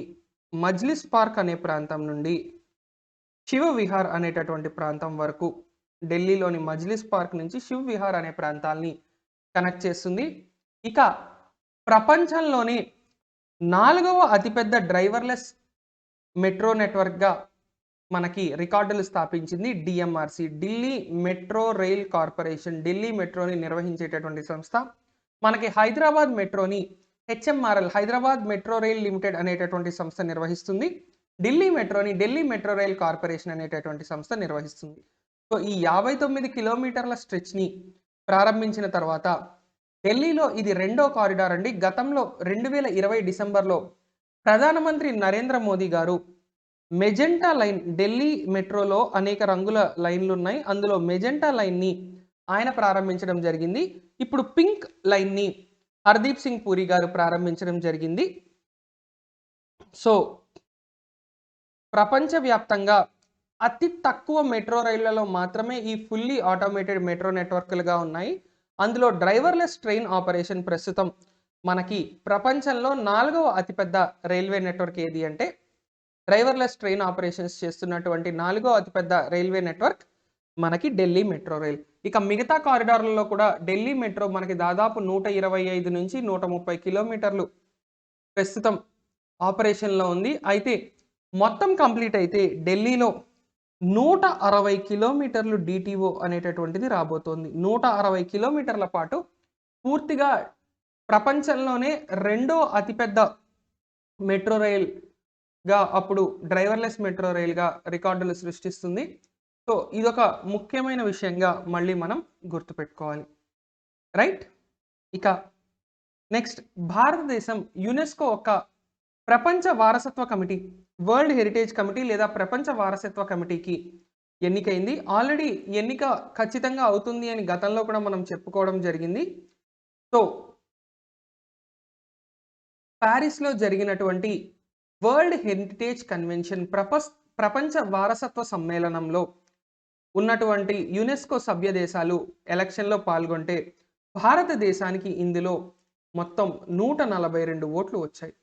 మజ్లిస్ పార్క్ అనే ప్రాంతం నుండి శివ విహార్ అనేటటువంటి ప్రాంతం వరకు, ఢిల్లీలోని మజ్లిస్ పార్క్ నుంచి శివ్ విహార్ అనే ప్రాంతాల్ని కనెక్ట్ చేస్తుంది. ఇక ప్రపంచంలోనే 4వ అతిపెద్ద డ్రైవర్లెస్ మెట్రో నెట్వర్క్గా మనకి రికార్డులు స్థాపించింది DMRC, Delhi Metro Rail Corporation. Delhi మెట్రోని నిర్వహించేటటువంటి సంస్థ. మనకి హైదరాబాద్ మెట్రోని HMRL, Hyderabad Metro Rail Limited అనేటటువంటి సంస్థ నిర్వహిస్తుంది. ఢిల్లీ మెట్రోని ఢిల్లీ మెట్రో రైల్ కార్పొరేషన్ అనేటటువంటి సంస్థ నిర్వహిస్తుంది. సో ఈ 59 కిలోమీటర్ల స్ట్రెచ్ని ప్రారంభించిన తర్వాత ఢిల్లీలో ఇది 2వ కారిడార్ అండి. గతంలో 2020 డిసెంబర్లో ప్రధానమంత్రి నరేంద్ర మోదీ గారు మెజెంటా లైన్, ఢిల్లీ మెట్రోలో అనేక రంగుల లైన్లు ఉన్నాయి, అందులో మెజెంటా లైన్ని ఆయన ప్రారంభించడం జరిగింది. ఇప్పుడు పింక్ లైన్ని హర్దీప్ సింగ్ పూరి గారు ప్రారంభించడం జరిగింది. సో ప్రపంచవ్యాప్తంగా అతి తక్కువ మెట్రో రైళ్లలో మాత్రమే ఈ ఫుల్లీ ఆటోమేటెడ్ మెట్రో నెట్వర్క్లుగా ఉన్నాయి. అందులో డ్రైవర్లెస్ ట్రైన్ ఆపరేషన్ ప్రస్తుతం మనకి ప్రపంచంలో 4వ అతిపెద్ద రైల్వే నెట్వర్క్ ఏది అంటే డ్రైవర్లెస్ ట్రైన్ ఆపరేషన్స్ చేస్తున్నటువంటి 4వ అతిపెద్ద రైల్వే నెట్వర్క్ మనకి ఢిల్లీ మెట్రో రైల్. ఇక మిగతా కారిడార్లలో కూడా ఢిల్లీ మెట్రో మనకి దాదాపు 125 నుంచి 130 కిలోమీటర్లు ప్రస్తుతం ఆపరేషన్లో ఉంది. అయితే మొత్తం కంప్లీట్ అయితే ఢిల్లీలో 160 కిలోమీటర్లు డిటిఓ అనేటటువంటిది రాబోతోంది. 160 కిలోమీటర్ల పాటు పూర్తిగా ప్రపంచంలోనే రెండో అతిపెద్ద మెట్రో రైల్గా అప్పుడు డ్రైవర్లెస్ మెట్రో రైల్గా రికార్డులు సృష్టిస్తుంది. సో ఇదొక ముఖ్యమైన విషయంగా మళ్ళీ మనం గుర్తుపెట్టుకోవాలి, రైట్. ఇక నెక్స్ట్, భారతదేశం యునెస్కో ఒక ప్రపంచ వారసత్వ కమిటీ, వరల్డ్ హెరిటేజ్ కమిటీ లేదా ప్రపంచ వారసత్వ కమిటీకి ఎన్నికైంది. ఆల్రెడీ ఎన్నిక ఖచ్చితంగా అవుతుంది అని గతంలో కూడా మనం చెప్పుకోవడం జరిగింది. సో ప్యారిస్లో జరిగినటువంటి వరల్డ్ హెరిటేజ్ కన్వెన్షన్ ప్రపంచ వారసత్వ సమ్మేళనంలో ఉన్నటువంటి యునెస్కో సభ్య దేశాలు ఎలక్షన్లో పాల్గొంటే భారతదేశానికి ఇందులో మొత్తం 142 ఓట్లు వచ్చాయి.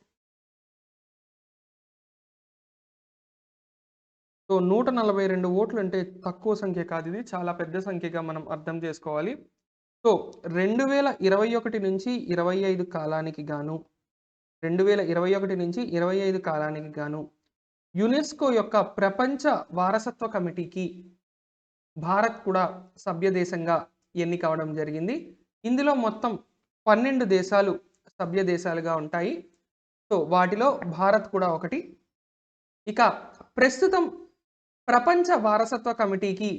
సో 142 ఓట్లు అంటే తక్కువ సంఖ్య కాదు, ఇది చాలా పెద్ద సంఖ్యగా మనం అర్థం చేసుకోవాలి. సో 2021 నుంచి 25 కాలానికి గాను 2021 నుంచి 25 కాలానికి గాను యునెస్కో యొక్క ప్రపంచ వారసత్వ కమిటీకి భారత్ కూడా సభ్య దేశంగా ఎన్నికవడం జరిగింది. ఇందులో మొత్తం 12 దేశాలు సభ్య దేశాలుగా ఉంటాయి. సో వాటిలో భారత్ కూడా ఒకటి. ఇక ప్రస్తుతం ప్రపంచ వారసత్వ కమిటీకి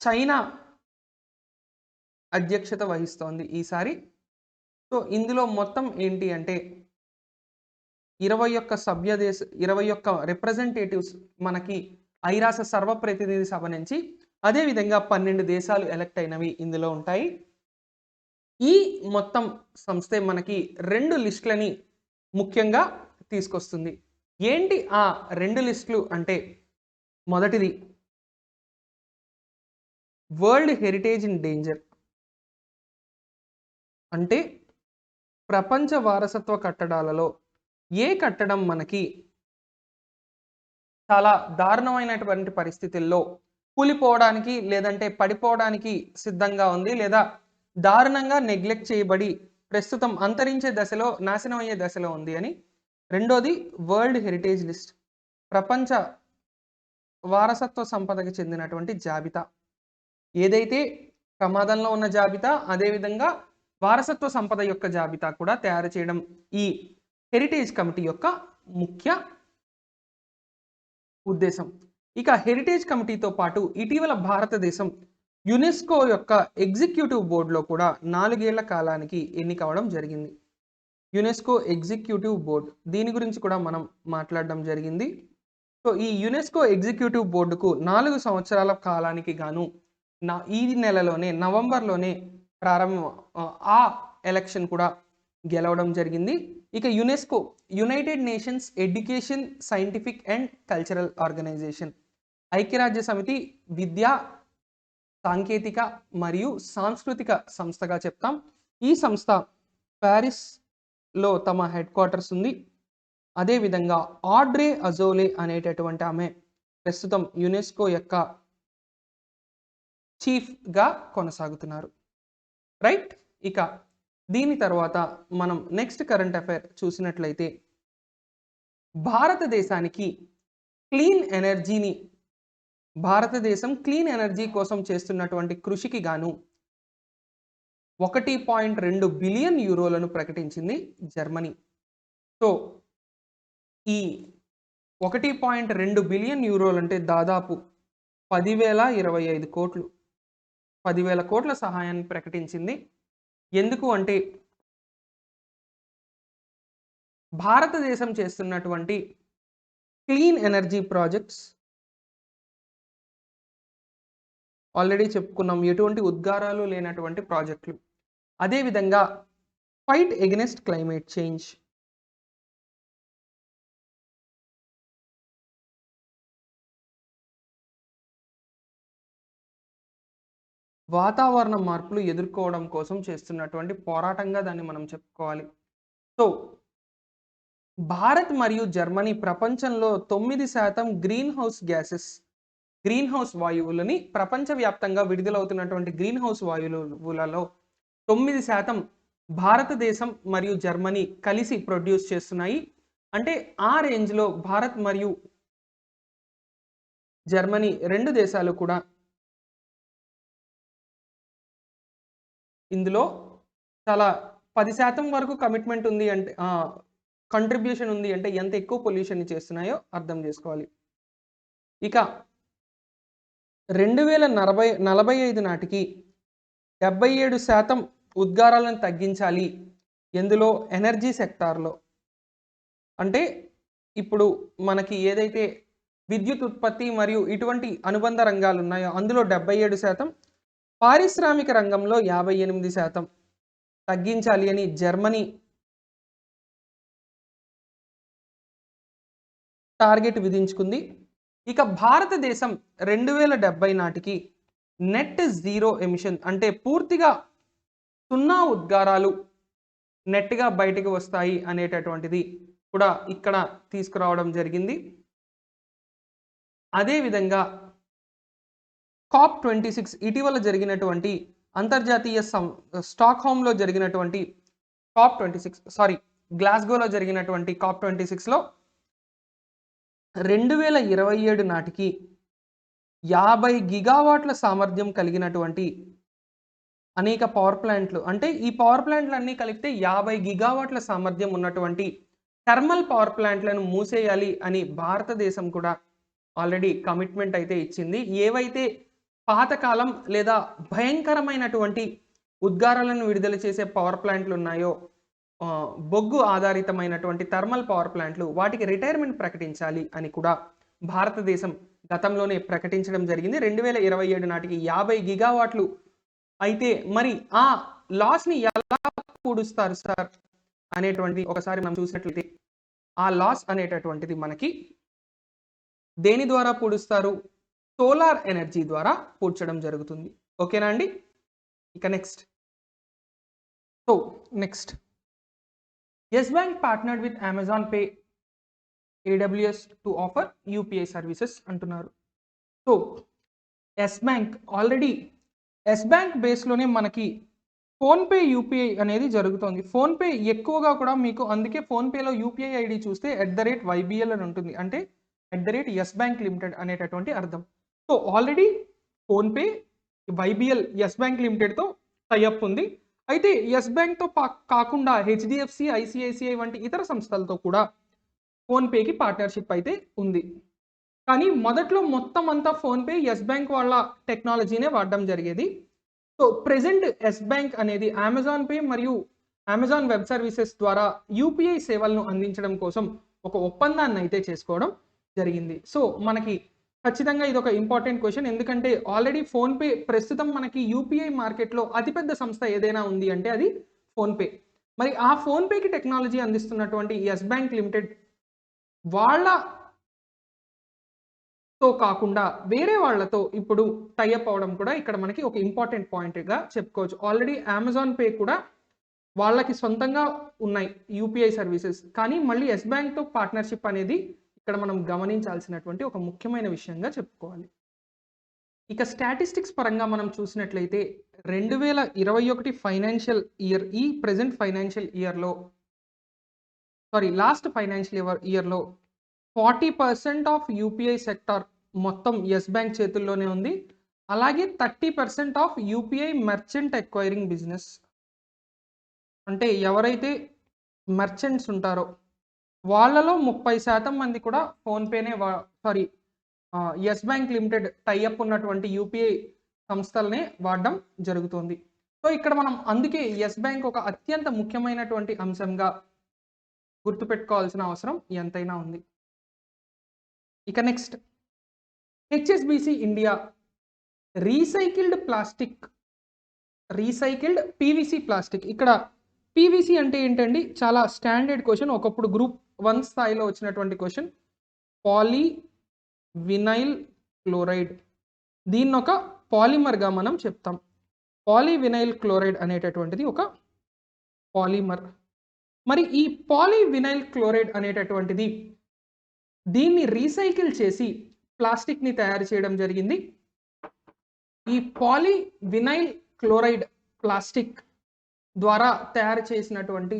చైనా అధ్యక్షత వహిస్తోంది ఈసారి. సో ఇందులో మొత్తం ఏంటి అంటే 21 రిప్రజెంటేటివ్స్ మనకి ఐరాస సర్వప్రతినిధి సభ నుంచి, అదేవిధంగా 12 దేశాలు ఎలక్ట్ అయినవి ఇందులో ఉంటాయి. ఈ మొత్తం సంస్థే మనకి 2 లిస్టులని ముఖ్యంగా తీసుకొస్తుంది. ఏంటి ఆ 2 లిస్టులు అంటే, మొదటిది వరల్డ్ హెరిటేజ్ ఇన్ డేంజర్, అంటే ప్రపంచ వారసత్వ కట్టడాలలో ఏ కట్టడం మనకి చాలా దారుణమైనటువంటి పరిస్థితుల్లో కూలిపోవడానికి లేదంటే పడిపోవడానికి సిద్ధంగా ఉంది, లేదా దారుణంగా నెగ్లెక్ట్ చేయబడి ప్రస్తుతం అంతరించే దశలో, నాశనం అయ్యే దశలో ఉంది అని. రెండోది వరల్డ్ హెరిటేజ్ లిస్ట్, ప్రపంచ వారసత్వ సంపదకి చెందినటువంటి జాబితా. ఏదైతే ప్రమాదంలో ఉన్న జాబితా, అదేవిధంగా వారసత్వ సంపద యొక్క జాబితా కూడా తయారు చేయడం ఈ హెరిటేజ్ కమిటీ యొక్క ముఖ్య ఉద్దేశం. ఇక హెరిటేజ్ కమిటీతో పాటు ఇటీవల భారతదేశం యునెస్కో యొక్క ఎగ్జిక్యూటివ్ బోర్డులో కూడా 4 ఏళ్ల కాలానికి ఎన్నికవడం జరిగింది. యునెస్కో ఎగ్జిక్యూటివ్ బోర్డు, దీని గురించి కూడా మనం మాట్లాడడం జరిగింది. సో ఈ యునెస్కో ఎగ్జిక్యూటివ్ బోర్డుకు 4 సంవత్సరాల కాలానికి గాను ఈ నెలలోనే నవంబర్లోనే ఆ ఎలక్షన్ కూడా గెలవడం జరిగింది. ఇక UNESCO United Nations education, scientific and cultural organization, ఐక్యరాజ్య సమితి విద్యా, సాంకేతిక మరియు సాంస్కృతిక సంస్థగా చెప్తాం. ఈ సంస్థ ప్యారిస్లో తమ హెడ్ క్వార్టర్స్ ఉంది. అదేవిధంగా ఆడ్రే అజోలే అనేటటువంటి ఆమె ప్రస్తుతం యునెస్కో యొక్క చీఫ్గా కొనసాగుతున్నారు, రైట్. ఇక దీని తర్వాత మనం నెక్స్ట్ కరెంట్ అఫైర్ చూసినట్లయితే, భారతదేశం క్లీన్ ఎనర్జీ కోసం చేస్తున్నటువంటి కృషికి గాను 1.2 బిలియన్ యూరోలను ప్రకటించింది జర్మనీ. సో ఈ 1.2 బిలియన్ యూరోలు అంటే దాదాపు 10,025 కోట్లు, 10,000 కోట్ల సహాయాన్ని ప్రకటించింది. ఎందుకు అంటే భారతదేశం చేస్తున్నటువంటి క్లీన్ ఎనర్జీ ప్రాజెక్ట్స్ ఆల్రెడీ చెప్పుకున్నాం, ఎటువంటి ఉద్గారాలు లేనటువంటి ప్రాజెక్టులు. అదేవిధంగా ఫైట్ ఎగెనిస్ట్ క్లైమేట్ చేంజ్, వాతావరణ మార్పులు ఎదుర్కోవడం కోసం చేస్తున్నటువంటి పోరాటంగా దాన్ని మనం చెప్పుకోవాలి. సో భారత్ మరియు జర్మనీ ప్రపంచంలో 9% గ్రీన్ హౌస్ వాయువులని ప్రపంచవ్యాప్తంగా విడుదలవుతున్నటువంటి గ్రీన్ హౌస్ వాయువులలో 9% భారతదేశం మరియు జర్మనీ కలిసి ప్రొడ్యూస్ చేస్తున్నాయి. అంటే ఆ రేంజ్లో భారత్ మరియు జర్మనీ 2 దేశాలు కూడా ఇందులో చాలా 10% వరకు కమిట్మెంట్ ఉంది అంటే కంట్రిబ్యూషన్ ఉంది అంటే ఎంత ఎక్కువ పొల్యూషన్ చేస్తున్నాయో అర్థం చేసుకోవాలి. ఇక 2045 నాటికి 77% ఉద్గారాలను తగ్గించాలి. ఎందులో? ఎనర్జీ సెక్టార్లో. అంటే ఇప్పుడు మనకి ఏదైతే విద్యుత్ ఉత్పత్తి మరియు ఇటువంటి అనుబంధ రంగాలు ఉన్నాయో అందులో 77%, పారిశ్రామిక రంగంలో 58% తగ్గించాలి అని జర్మనీ టార్గెట్ విధించుకుంది. ఇక భారతదేశం 2070 నాటికి నెట్ జీరో ఎమిషన్ అంటే పూర్తిగా 0 ఉద్గారాలు నెట్గా బయటకు వస్తాయి అనేటటువంటిది కూడా ఇక్కడ తీసుకురావడం జరిగింది. అదేవిధంగా COP26 ఇటీవల జరిగినటువంటి అంతర్జాతీయ స్టాక్హోమ్లో జరిగినటువంటి గ్లాస్గోలో జరిగినటువంటి COP26లో 2027 నాటికి 50 గిగావాట్ల సామర్థ్యం కలిగినటువంటి అనేక పవర్ ప్లాంట్లు, అంటే ఈ పవర్ ప్లాంట్లు అన్నీ కలిపితే 50 గిగావాట్ల సామర్థ్యం ఉన్నటువంటి థర్మల్ పవర్ ప్లాంట్లను మూసేయాలి అని భారతదేశం కూడా ఆల్రెడీ కమిట్మెంట్ అయితే ఇచ్చింది. ఏవైతే పాతకాలం లేదా భయంకరమైనటువంటి ఉద్గారాలను విడుదల చేసే పవర్ ప్లాంట్లు ఉన్నాయో, బొగ్గు ఆధారితమైనటువంటి థర్మల్ పవర్ ప్లాంట్లు, వాటికి రిటైర్మెంట్ ప్రకటించాలి అని కూడా భారతదేశం గతంలోనే ప్రకటించడం జరిగింది. 2027 నాటికి 50 గిగావాట్లు అయితే మరి ఆ లాస్ని ఎలా పూడుస్తారు సార్ అనేటువంటి ఒకసారి మనం చూసినట్లయితే ఆ లాస్ అనేటటువంటిది మనకి దేని ద్వారా పూడుస్తారు? సోలార్ ఎనర్జీ ద్వారా పూడ్చడం జరుగుతుంది. ఓకేనా అండి? ఇక next Yes Bank partnered with Amazon Pay AWS to offer UPI services అంటున్నారు. సో ఎస్ బ్యాంక్ బేస్లోనే మనకి ఫోన్పే UPI అనేది జరుగుతుంది. ఫోన్పే ఎక్కువగా కూడా మీకు, అందుకే ఫోన్పేలో UPI ID చూస్తే @YBL అని ఉంటుంది, అంటే @Yes Bank Limited అనేటటువంటి అర్థం. So already PhonePe YBL Yes Bank లిమిటెడ్తో టైఅప్ ఉంది. అయితే ఎస్ బ్యాంక్తో కాకుండా HDFC, ICICI వంటి ఇతర సంస్థలతో కూడా ఫోన్పేకి పార్ట్నర్షిప్ అయితే ఉంది. కానీ మొదట్లో మొత్తం అంతా ఫోన్పే ఎస్ బ్యాంక్ వాళ్ళ టెక్నాలజీనే వాడడం జరిగేది. సో ప్రెజెంట్ ఎస్ బ్యాంక్ అనేది అమెజాన్ పే మరియు అమెజాన్ వెబ్ సర్వీసెస్ ద్వారా UPI సేవలను అందించడం కోసం ఒక ఒప్పందాన్ని అయితే చేసుకోవడం జరిగింది. సో మనకి ఖచ్చితంగా ఇది ఒక ఇంపార్టెంట్ క్వశ్చన్, ఎందుకంటే ఆల్రెడీ ఫోన్పే ప్రస్తుతం మనకి UPI మార్కెట్లో అతిపెద్ద సంస్థ ఏదైనా ఉంది అంటే అది ఫోన్పే. మరి ఆ ఫోన్పేకి టెక్నాలజీ అందిస్తున్నటువంటి ఎస్ బ్యాంక్ లిమిటెడ్ వాళ్ళతో కాకుండా వేరే వాళ్ళతో ఇప్పుడు టైఅప్ అవడం కూడా ఇక్కడ మనకి ఒక ఇంపార్టెంట్ పాయింట్గా చెప్పుకోవచ్చు. ఆల్రెడీ అమెజాన్ పే కూడా వాళ్ళకి సొంతంగా ఉన్నాయి UPI సర్వీసెస్, కానీ మళ్ళీ ఎస్ బ్యాంక్తో పార్ట్నర్షిప్ అనేది ఇక్కడ మనం గమనించాల్సినటువంటి ఒక ముఖ్యమైన విషయంగా చెప్పుకోవాలి. ఇక స్టాటిస్టిక్స్ పరంగా మనం చూసినట్లయితే 2021 ఫైనాన్షియల్ ఇయర్, ఈ ప్రెజెంట్ ఫైనాన్షియల్ ఇయర్లో లాస్ట్ ఫైనాన్షియల్ ఇయర్లో 40% ఆఫ్ UPI సెక్టార్ మొత్తం ఎస్ బ్యాంక్ చేతుల్లోనే ఉంది. అలాగే 30% of UPI merchant acquiring business, అంటే ఎవరైతే మర్చెంట్స్ ఉంటారో వాళ్ళలో 30% మంది కూడా ఫోన్పేనే ఎస్ బ్యాంక్ లిమిటెడ్ టైఅప్ ఉన్నటువంటి UPI సంస్థలనే వాడడం జరుగుతుంది. సో ఇక్కడ మనం అందుకే ఎస్ బ్యాంక్ ఒక అత్యంత ముఖ్యమైనటువంటి అంశంగా గుర్తుపెట్టుకోవాల్సిన అవసరం ఎంతైనా ఉంది. ఇక next HSBC India recycled PVC plastic. ఇక్కడ PVC అంటే ఏంటండి? చాలా స్టాండర్డ్ క్వశ్చన్, ఒకప్పుడు గ్రూప్ 1 స్థాయిలో వచ్చినటువంటి క్వశ్చన్. పాలీవినైల్ క్లోరైడ్, దీన్ని ఒక పాలిమర్గా మనం చెప్తాం. పాలీవినైల్ క్లోరైడ్ అనేటటువంటిది ఒక పాలిమర్. మరి ఈ పాలీవినైల్ క్లోరైడ్ అనేటటువంటిది దీన్ని రీసైకిల్ చేసి ప్లాస్టిక్ని తయారు చేయడం జరిగింది. ఈ పాలీవినైల్ క్లోరైడ్ ప్లాస్టిక్ ద్వారా తయారు చేసినటువంటి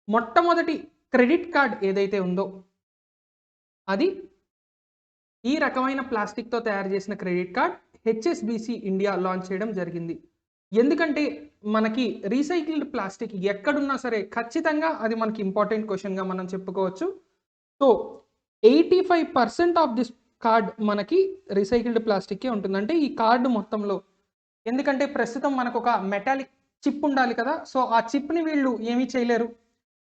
మొట్టమొదటి క్రెడిట్ కార్డ్ ఏదైతే ఉందో అది ఈ రకమైన ప్లాస్టిక్తో తయారు చేసిన credit card HSBC India launch చేయడం జరిగింది. ఎందుకంటే మనకి రీసైకిల్డ్ ప్లాస్టిక్ ఎక్కడున్నా సరే ఖచ్చితంగా అది మనకి ఇంపార్టెంట్ క్వశ్చన్గా మనం చెప్పుకోవచ్చు. సో 85% ఆఫ్ దిస్ కార్డ్ మనకి రీసైకిల్డ్ ప్లాస్టిక్కే ఉంటుంది. అంటే ఈ కార్డు మొత్తంలో, ఎందుకంటే ప్రస్తుతం మనకు ఒక మెటాలిక్ చిప్ ఉండాలి కదా, సో ఆ చిప్ని వీళ్ళు ఏమీ చేయలేరు,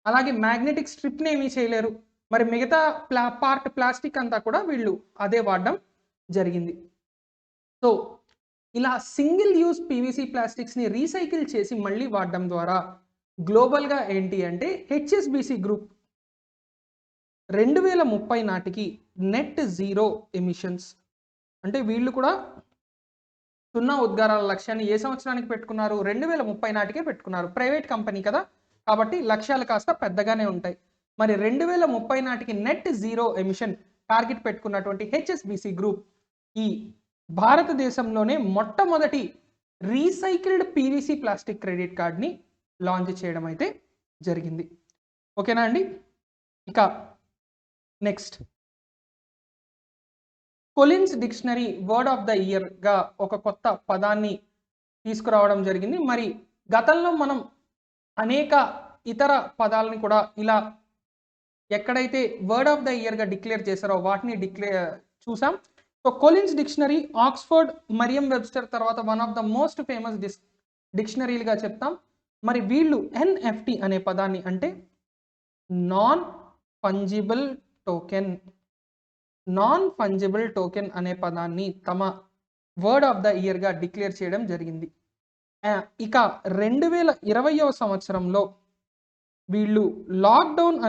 అలాగే మ్యాగ్నెటిక్ స్ట్రిప్ని ఏమీ చేయలేరు, మరి మిగతా పార్ట్ ప్లాస్టిక్ అంతా కూడా వీళ్ళు అదే వాడడం జరిగింది. సో ఇలా సింగిల్ యూజ్ పీవీసీ ప్లాస్టిక్స్ని రీసైకిల్ చేసి మళ్ళీ వాడడం ద్వారా గ్లోబల్గా ఏంటి అంటే హెచ్ఎస్బిసి గ్రూప్ 2030 నాటికి నెట్ జీరో ఎమిషన్స్, అంటే వీళ్ళు కూడా 0 ఉద్గారాల లక్ష్యాన్ని ఏ సంవత్సరానికి పెట్టుకున్నారు? 2030 నాటికే పెట్టుకున్నారు. ప్రైవేట్ కంపెనీ కదా, కాబట్టి లక్ష్యాలు కాస్త పెద్దగానే ఉంటాయి. మరి 2030 నాటికి నెట్ జీరో ఎమిషన్ టార్గెట్ పెట్టుకున్నటువంటి హెచ్ఎస్బిసి గ్రూప్ ఈ భారతదేశంలోనే మొట్టమొదటి రీసైకిల్డ్ పీవీసీ ప్లాస్టిక్ క్రెడిట్ కార్డ్ని లాంచ్ చేయడం అయితే జరిగింది. ఓకేనా అండి? ఇక next, Collins dictionary word of the ఇయర్గా ఒక కొత్త పదాన్ని తీసుకురావడం జరిగింది. మరి గతంలో మనం అనేక ఇతర పదాలని కూడా ఇలా ఎక్కడైతే వర్డ్ ఆఫ్ ద ఇయర్గా డిక్లేర్ చేశారో వాటిని చూసాం. So Collins dictionary Oxford Merriam Webster తర్వాత one of the most famous డిక్షనరీలుగా చెప్తాం. మరి వీళ్ళు ఎన్ఎఫ్టి అనే పదాన్ని, అంటే నాన్ ఫంజిబుల్ టోకెన్ అనే పదాన్ని తమ వర్డ్ ఆఫ్ ద ఇయర్గా డిక్లేర్ చేయడం జరిగింది. ఇక 2020వ సంవత్సరంలో వీళ్ళు లాక్డౌన్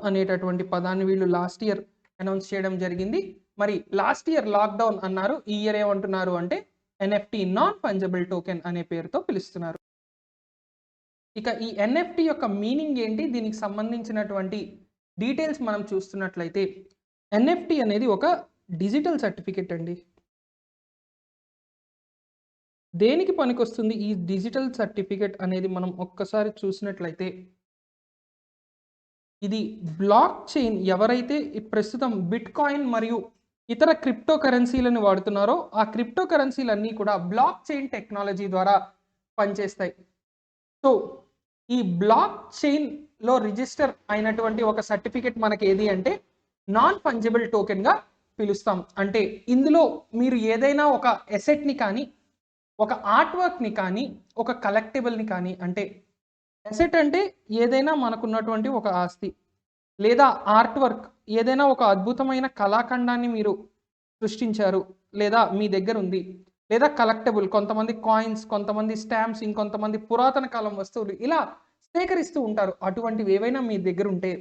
అనేటటువంటి పదాన్ని వీళ్ళు లాస్ట్ ఇయర్ అనౌన్స్ చేయడం జరిగింది. మరి లాస్ట్ ఇయర్ లాక్డౌన్ అన్నారు, ఈ ఇయర్ ఏమంటున్నారు అంటే ఎన్ఎఫ్టి నాన్ ఫంజిబుల్ టోకెన్ అనే పేరుతో పిలుస్తున్నారు. ఇక ఈ ఎన్ఎఫ్టి యొక్క మీనింగ్ ఏంటి, దీనికి సంబంధించినటువంటి డీటెయిల్స్ మనం చూస్తున్నట్లయితే ఎన్ఎఫ్టి అనేది ఒక డిజిటల్ సర్టిఫికెట్ అండి. దేనికి పనికొస్తుంది ఈ డిజిటల్ సర్టిఫికెట్ అనేది మనం ఒక్కసారి చూసినట్లయితే, ఇది బ్లాక్ చైన్ ఎవరైతే ప్రస్తుతం బిట్ కాయిన్ మరియు ఇతర క్రిప్టో కరెన్సీలను వాడుతున్నారో ఆ క్రిప్టో కరెన్సీలన్నీ కూడా బ్లాక్ చైన్ టెక్నాలజీ ద్వారా పనిచేస్తాయి. సో ఈ బ్లాక్ చైన్లో రిజిస్టర్ అయినటువంటి ఒక సర్టిఫికెట్ మనకి ఏది అంటే నాన్ ఫంజిబుల్ టోకెన్గా పిలుస్తాం. అంటే ఇందులో మీరు ఏదైనా ఒక ఎసెట్ని కానీ, ఒక ఆర్ట్ వర్క్ని కానీ, ఒక కలెక్టిబుల్ని కానీ, అంటే ఎసెట్ అంటే ఏదైనా మనకున్నటువంటి ఒక ఆస్తి, లేదా ఆర్ట్ వర్క్ ఏదైనా ఒక అద్భుతమైన కళాఖండాన్ని మీరు సృష్టించారు లేదా మీ దగ్గర ఉంది, లేదా కలెక్టబుల్ కొంతమంది కాయిన్స్, కొంతమంది స్టాంప్స్, ఇంకొంతమంది పురాతన కాలం వస్తువులు ఇలా సేకరిస్తూ ఉంటారు. అటువంటివి ఏవైనా మీ దగ్గర ఉంటే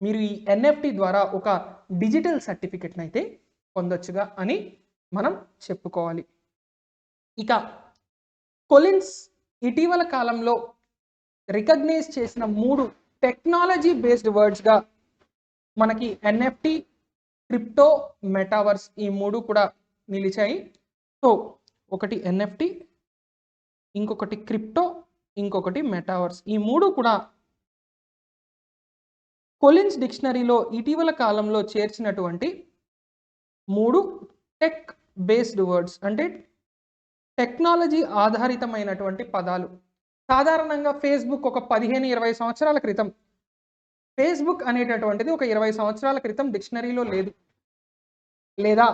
మీరు ఈ ఎన్ఎఫ్టి ద్వారా ఒక డిజిటల్ సర్టిఫికెట్ని అయితే పొందొచ్చుగా అని మనం చెప్పుకోవాలి. ఇక కొలిన్స్ ఇటీవల కాలంలో రికగ్నైజ్ చేసిన 3 టెక్నాలజీ బేస్డ్ వర్డ్స్గా మనకి ఎన్ఎఫ్టి, క్రిప్టో, మెటావర్స్ ఈ 3 కూడా నిలిచాయి. సో ఒకటి ఎన్ఎఫ్టి, ఇంకొకటి క్రిప్టో, ఇంకొకటి మెటావర్స్. ఈ 3 కూడా కొలిన్స్ డిక్షనరీలో ఇటీవల కాలంలో చేర్చినటువంటి 3 టెక్ బేస్డ్ వర్డ్స్, అంటే టెక్నాలజీ ఆధారితమైనటువంటి పదాలు. సాధారణంగా ఫేస్బుక్ ఒక 15-20 సంవత్సరాల క్రితం, ఫేస్బుక్ అనేటటువంటిది ఒక 20 సంవత్సరాల క్రితం డిక్షనరీలో లేదు. లేదా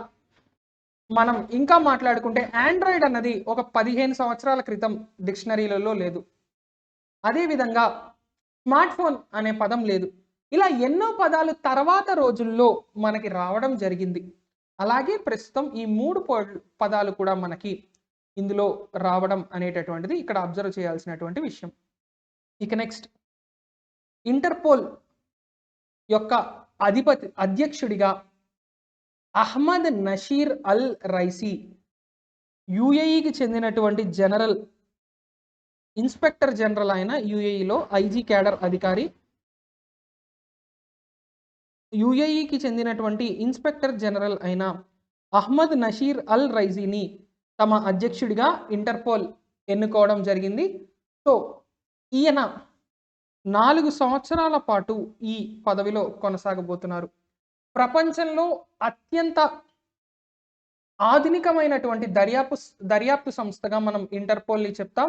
మనం ఇంకా మాట్లాడుకుంటే ఆండ్రాయిడ్ అన్నది ఒక 15 సంవత్సరాల క్రితం డిక్షనరీలలో లేదు. అదేవిధంగా స్మార్ట్ ఫోన్ అనే పదం లేదు. ఇలా ఎన్నో పదాలు తర్వాత రోజుల్లో మనకి రావడం జరిగింది. అలాగే ప్రస్తుతం ఈ 3 పదాలు కూడా మనకి ఇందులో రావడం అనేటటువంటిది ఇక్కడ అబ్జర్వ్ చేయాల్సినటువంటి విషయం. ఇక నెక్స్ట్, ఇంటర్పోల్ యొక్క అధ్యక్షుడిగా అహ్మద్ నషీర్ అల్ రైసీ, యుఏఈకి చెందినటువంటి జనరల్ ఇన్స్పెక్టర్ జనరల్ అయిన యుఏఈలో ఐజీ క్యాడర్ అధికారి, యుఏఈకి చెందినటువంటి ఇన్స్పెక్టర్ జనరల్ అయిన అహ్మద్ నషీర్ అల్ రైజీని తమ అధ్యక్షుడిగా ఇంటర్పోల్ ఎన్నుకోవడం జరిగింది. సో ఈయన 4 సంవత్సరాల పాటు ఈ పదవిలో కొనసాగబోతున్నారు. ప్రపంచంలో అత్యంత ఆధునికమైనటువంటి దర్యాప్తు సంస్థగా మనం ఇంటర్పోల్ని చెప్తాం.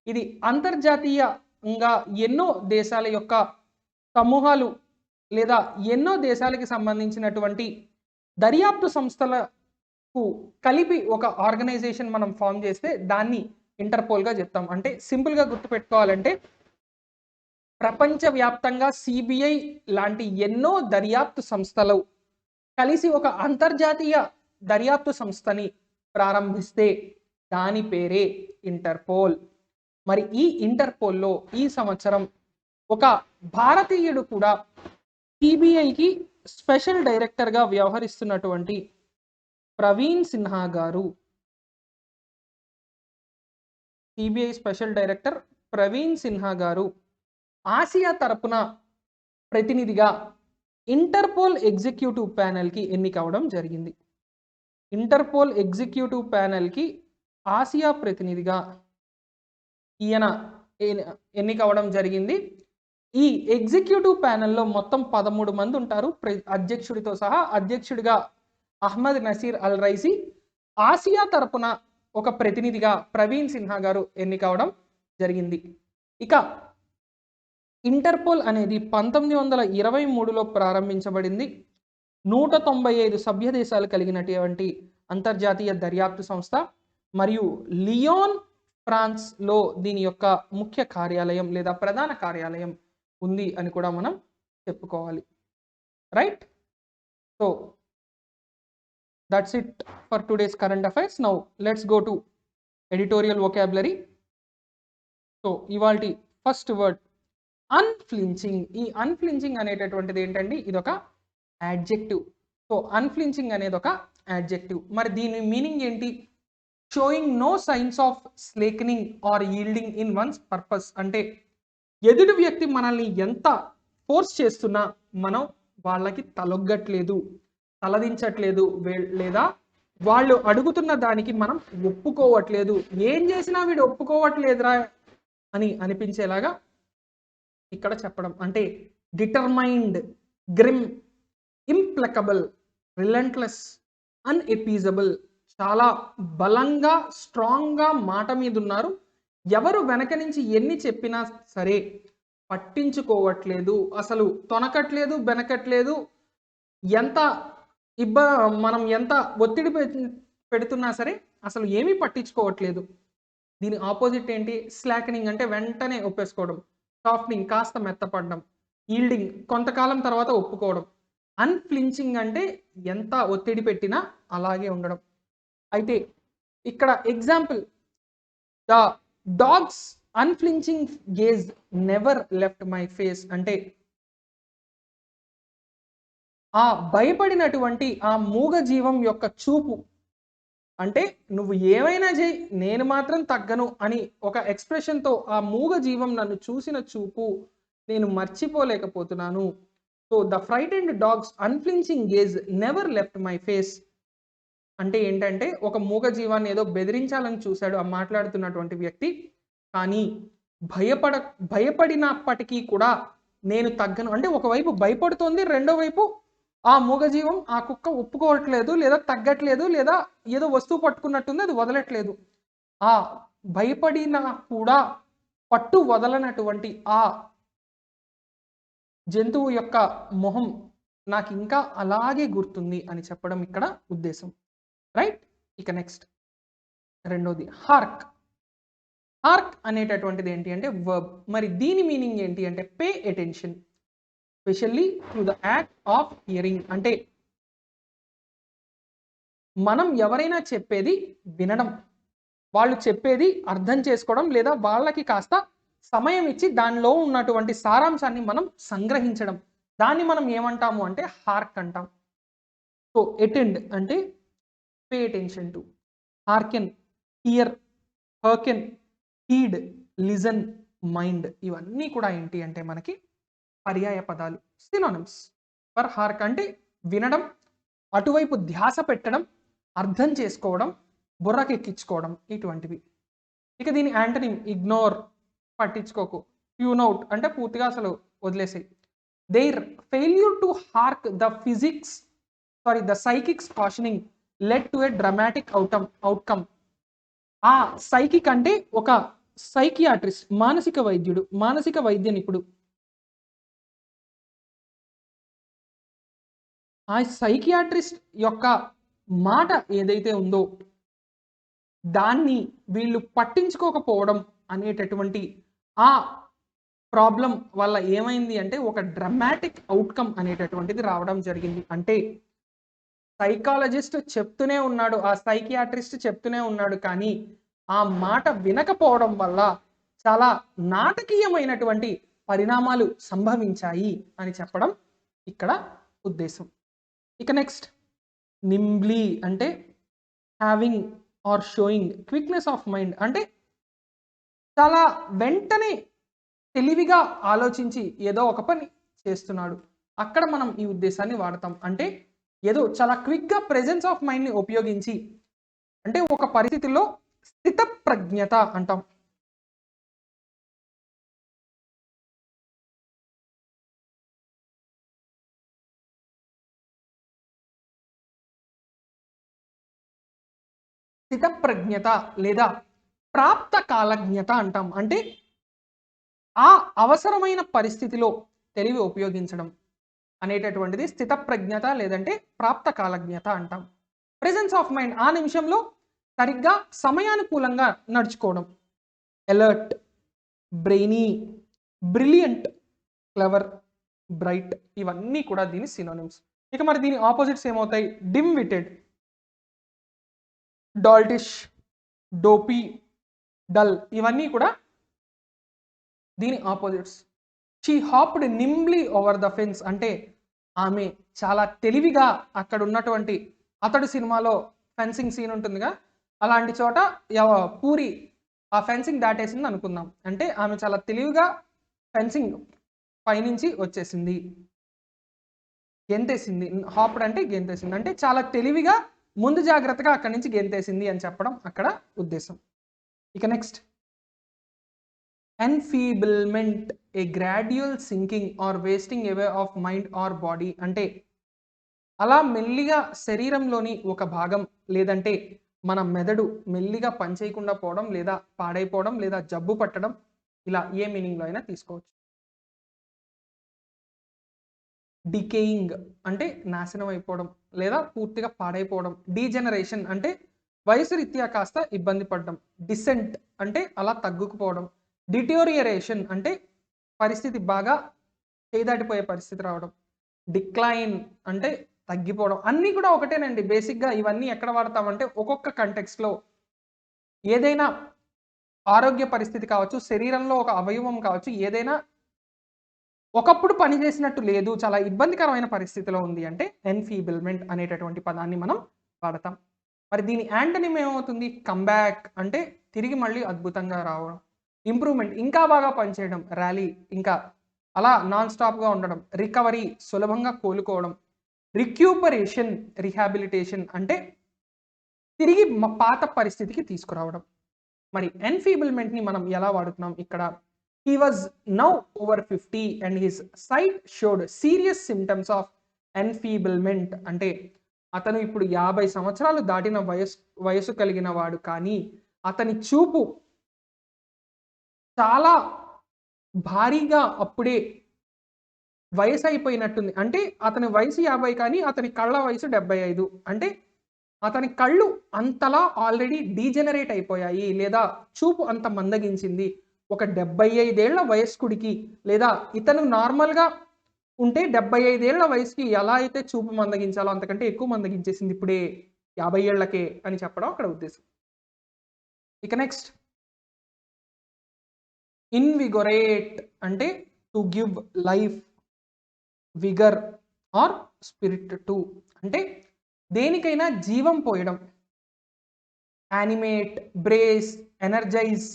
ఇది అంతర్జాతీయంగా ఎన్నో దేశాల యొక్క సమూహాలు లేదా ఎన్నో దేశాలకి సంబంధించినటువంటి దర్యాప్తు సంస్థలకు కలిపి ఒక ఆర్గనైజేషన్ మనం ఫామ్ చేస్తే దాన్ని ఇంటర్పోల్గా చెప్తాం. అంటే సింపుల్గా గుర్తుపెట్టుకోవాలంటే ప్రపంచవ్యాప్తంగా సిబిఐ లాంటి ఎన్నో దర్యాప్తు సంస్థలు కలిసి ఒక అంతర్జాతీయ దర్యాప్తు సంస్థని ప్రారంభిస్తే దాని పేరే ఇంటర్పోల్. మరి ఈ ఇంటర్పోల్లో ఈ సంవత్సరం ఒక భారతీయుడు కూడా సిబిఐకి స్పెషల్ డైరెక్టర్గా వ్యవహరిస్తున్నటువంటి ప్రవీణ్ సిన్హా గారు, CBI special director Praveen Sinha గారు ఆసియా తరపున ప్రతినిధిగా ఇంటర్పోల్ ఎగ్జిక్యూటివ్ ప్యానెల్కి ఎన్నికవడం జరిగింది. ఇంటర్పోల్ ఎగ్జిక్యూటివ్ ప్యానెల్కి ఆసియా ప్రతినిధిగా ఈయన ఎన్నికవడం జరిగింది. ఈ ఎగ్జిక్యూటివ్ ప్యానెల్లో మొత్తం 13 మంది ఉంటారు అధ్యక్షుడితో సహా. అధ్యక్షుడిగా అహ్మద్ నసీర్ అల్ రైజీ, ఆసియా తరపున ఒక ప్రతినిధిగా ప్రవీణ్ సిన్హా గారు ఎన్నికవడం జరిగింది. ఇక ఇంటర్పోల్ అనేది 1923లో ప్రారంభించబడింది. 195 సభ్య దేశాలు కలిగినటువంటి అంతర్జాతీయ దర్యాప్తు సంస్థ మరియు లియోన్ ఫ్రాన్స్లో దీని యొక్క ముఖ్య కార్యాలయం లేదా ప్రధాన కార్యాలయం ఉంది అని కూడా మనం చెప్పుకోవాలి. Right? So that's it for today's current affairs. Now let's go to editorial vocabulary. So ఇవాల్టి ఫస్ట్ వర్డ్ అన్ఫ్లించింగ్. ఈ అన్ఫ్లించింగ్ అనేటటువంటిది ఏంటండి? ఇదొక యాడ్జెక్టివ్. సో అన్ఫ్లించింగ్ అనేది ఒక యాడ్జెక్టివ్. మరి దీని మీనింగ్ ఏంటి? Showing no signs of slackening or yielding in one's purpose. అంటే ఎదుటి వ్యక్తి మనల్ని ఎంత ఫోర్స్ చేస్తున్నా మనం వాళ్ళకి తలొగ్గట్లేదు, తలదించట్లేదు, లేదా వాళ్ళు అడుగుతున్న దానికి మనం ఒప్పుకోవట్లేదు, ఏం చేసినా వీడు ఒప్పుకోవట్లేదురా అని అనిపించేలాగా ఇక్కడ చెప్పడం. అంటే డిటర్మైన్డ్, గ్రిమ్, ఇంప్లకబుల్, రిలెంట్లెస్, అన్ఎపీజబుల్, చాలా బలంగా స్ట్రాంగ్గా మాట మీద ఉన్నారు. ఎవరు వెనక నుంచి ఎన్ని చెప్పినా సరే పట్టించుకోవట్లేదు, అసలు తొనకట్లేదు, బెనకట్లేదు. ఎంత మనం ఎంత ఒత్తిడి పెడుతున్నా సరే అసలు ఏమీ పట్టించుకోవట్లేదు. దీని ఆపోజిట్ ఏంటి? స్లాకనింగ్ అంటే వెంటనే ఒప్పేసుకోవడం, సాఫ్ట్నింగ్ కాస్త మెత్తపడడం, ఈల్డింగ్ కొంతకాలం తర్వాత ఒప్పుకోవడం, అన్ఫ్లించింగ్ అంటే ఎంత ఒత్తిడి పెట్టినా అలాగే ఉండడం. అయితే ఇక్కడ example, the dogs unflinching gaze never left my face. అంటే ఆ భయపడినటువంటి ఆ మూగ జీవం యొక్క చూపు, అంటే నువ్వు ఏమైనా చేయి నేను మాత్రం తగ్గను అని ఒక ఎక్స్ప్రెషన్తో ఆ మూగ జీవం నన్ను చూసిన చూపు నేను మర్చిపోలేకపోతున్నాను. So the frightened dog's unflinching gaze never left my face అంటే ఏంటంటే ఒక మూగ జీవాన్ని ఏదో బెదిరించాలని చూశాడు ఆ మాట్లాడుతున్నటువంటి వ్యక్తి, కానీ భయపడినప్పటికీ కూడా నేను తగ్గను. అంటే ఒకవైపు భయపడుతోంది, రెండో వైపు ఆ మూగజీవం ఆ కుక్క ఒప్పుకోవట్లేదు, లేదా తగ్గట్లేదు, లేదా ఏదో వస్తువు పట్టుకున్నట్టుంది అది వదలట్లేదు. ఆ భయపడినా కూడా పట్టు వదలనటువంటి ఆ జంతువు యొక్క మొహం నాకు ఇంకా అలాగే గుర్తుంది అని చెప్పడం ఇక్కడ ఉద్దేశం. రైట్? ఇక నెక్స్ట్ రెండోది హార్క్. హార్క్ అనేటటువంటిది ఏంటి అంటే వర్బ్. మరి దీని మీనింగ్ ఏంటి అంటే pay attention, specially to the act of hearing. అంటే మనం ఎవరైనా చెప్పేది వినడం, వాళ్ళు చెప్పేది అర్థం చేసుకోవడం, లేదా వాళ్ళకి కాస్త సమయం ఇచ్చి దానిలో ఉన్నటువంటి సారాంశాన్ని మనం సంగ్రహించడం, దాన్ని మనం ఏమంటాము అంటే హార్క్ అంటాం. సో అటెండ్ అంటే pay attention to, hearken, hear, hearken, heed, listen, mind ఇవన్నీ కూడా ఏంటి అంటే మనకి పర్యాయ పదాలు, సినోనిమ్స్. ఫర్ హార్క్ అంటే వినడం, అటువైపు ధ్యాస పెట్టడం, అర్థం చేసుకోవడం, బుర్రకెక్కించుకోవడం ఇటువంటివి. ఇక దీని యాంటనిమ్ ఇగ్నోర్, పట్టించుకోకు. ట్యూన్ అవుట్ అంటే పూర్తిగా అసలు వదిలేసాయి. Their failure to hark the psychic's cautioning led to a dramatic outcome. ఆ సైకిక్ అంటే ఒక సైకియాట్రిస్ట్, మానసిక వైద్యుడు, మానసిక వైద్య నిపుడు. ఆ సైకియాట్రిస్ట్ యొక్క మాట ఏదైతే ఉందో దాన్ని వీళ్ళు పట్టించుకోకపోవడం అనేటటువంటి ఆ ప్రాబ్లం వల్ల ఏమైంది అంటే ఒక డ్రమాటిక్ అవుట్కమ్ అనేటటువంటిది రావడం జరిగింది. అంటే సైకాలజిస్ట్ చెప్తూనే ఉన్నాడు, ఆ సైకియాట్రిస్ట్ చెప్తూనే ఉన్నాడు, కానీ ఆ మాట వినకపోవడం వల్ల చాలా నాటకీయమైనటువంటి పరిణామాలు సంభవించాయి అని చెప్పడం ఇక్కడ ఉద్దేశం. ఇక నెక్స్ట్ నింబ్లీ అంటే having or showing quickness of mind అంటే చాలా వెంటనే తెలివిగా ఆలోచించి ఏదో ఒక పని చేస్తున్నాడు. అక్కడ మనం ఈ ఉద్దేశాన్ని వాడతాం. అంటే ఏదో చాలా క్విక్గా ప్రెజెన్స్ ఆఫ్ మైండ్ని ఉపయోగించి, అంటే ఒక పరిస్థితిలో స్థిత ప్రజ్ఞత అంటాం. స్థిత ప్రజ్ఞత లేదా ప్రాప్త కాలజ్ఞత అంటాం. అంటే ఆ అవసరమైన పరిస్థితిలో తెలివి ఉపయోగించడం అనేటటువంటిది స్థిత ప్రజ్ఞత లేదంటే ప్రాప్త కాలజ్ఞత అంటాం. ప్రెజెన్స్ ఆఫ్ మైండ్ ఆ నిమిషంలో సరిగ్గా సమయానుకూలంగా నడుచుకోవడం. Alert, brainy, brilliant, clever, bright ఇవన్నీ కూడా దీని సినోనిమ్స్. ఇక మరి దీని ఆపోజిట్స్ ఏమవుతాయి? డిమ్ విటెడ్, డాల్టిష్, డోపీ, డల్ ఇవన్నీ కూడా దీని opposites. She hopped nimbly over the fence అంటే ఆమె చాలా తెలివిగా అక్కడ ఉన్నటువంటి అతడు సినిమాలో ఫెన్సింగ్ సీన్ ఉంటుందిగా, అలాంటి చోట పూరి ఆ ఫెన్సింగ్ దాటేసింది అనుకుందాం. అంటే ఆమె చాలా తెలివిగా ఫెన్సింగ్ పైనుంచి వచ్చేసింది, గెంతేసింది. హాప్డ్ అంటే గెంతేసింది, అంటే చాలా తెలివిగా ముందు జాగ్రత్తగా అక్కడి నుంచి గెంతేసింది అని చెప్పడం అక్కడ ఉద్దేశం. ఇక next enfeeblement, a gradual sinking or wasting away of mind or body అంటే అలా మెల్లిగా శరీరంలోని ఒక భాగం లేదంటే మన మెదడు మెల్లిగా పనిచేయకుండా పోవడం లేదా పాడైపోవడం లేదా జబ్బు పట్టడం, ఇలా ఏ మీనింగ్లో అయినా తీసుకోవచ్చు. డికేయింగ్ అంటే నాశనం అయిపోవడం లేదా పూర్తిగా పాడైపోవడం. డీజెనరేషన్ అంటే వయసు రీత్యా కాస్త ఇబ్బంది పడడం. డిసెంట్ అంటే అలా తగ్గుకుపోవడం. డిటోరియరేషన్ అంటే పరిస్థితి బాగా చేదాటిపోయే పరిస్థితి రావడం. డిక్లైన్ అంటే తగ్గిపోవడం. అన్నీ కూడా ఒకటేనండి. బేసిక్గా ఇవన్నీ ఎక్కడ వాడతామంటే ఒక్కొక్క కంటెక్స్ట్లో ఏదైనా ఆరోగ్య పరిస్థితి కావచ్చు, శరీరంలో ఒక అవయవం కావచ్చు, ఏదైనా ఒకప్పుడు పని చేసినట్టు లేదు, చాలా ఇబ్బందికరమైన పరిస్థితిలో ఉంది అంటే ఎన్ఫీబుల్మెంట్ అనేటటువంటి పదాన్ని మనం వాడతాం. మరి దీని యాంటనిమ్ ఏమవుతుంది? కమ్బ్యాక్ అంటే తిరిగి మళ్ళీ అద్భుతంగా రావడం. ఇంప్రూవ్మెంట్ ఇంకా బాగా పనిచేయడం. ర్యాలీ ఇంకా అలా నాన్ స్టాప్గా ఉండడం. రికవరీ సులభంగా కోలుకోవడం. రిక్యూపరేషన్, రిహాబిలిటేషన్ అంటే తిరిగి పాత పరిస్థితికి తీసుకురావడం. మరి ఎన్ఫీబుల్మెంట్ని మనం ఎలా వాడుతున్నాం ఇక్కడ? He was now over 50 and his sight showed serious symptoms of enfeeblement అంటే అతను ఇప్పుడు 50 సంవత్సరాలు దాటిన వయసు కలిగిన వాడు, కానీ అతని చూపు చాలా భారీగా అప్పుడే వయసు అయిపోయినట్టుంది. అంటే అతని వయసు 50 కానీ అతని కళ్ళ వయసు 75. అంటే అతని కళ్ళు అంతలా ఆల్రెడీ డీజెనరేట్ అయిపోయాయి లేదా చూపు అంత మందగించింది. ఒక 75 ఏళ్ల వయస్కుడికి లేదా ఇతను నార్మల్గా ఉంటే 75 ఏళ్ల వయసుకి ఎలా అయితే చూపు మందగించాలో అంతకంటే ఎక్కువ మందగించేసింది ఇప్పుడే 50 ఏళ్లకే అని చెప్పడం అక్కడ ఉద్దేశం. ఇక నెక్స్ట్ ఇన్విగొరేట్ అంటే to give life, vigour or spirit to అంటే దేనికైనా జీవం పోయడం. Animate, brace, energize,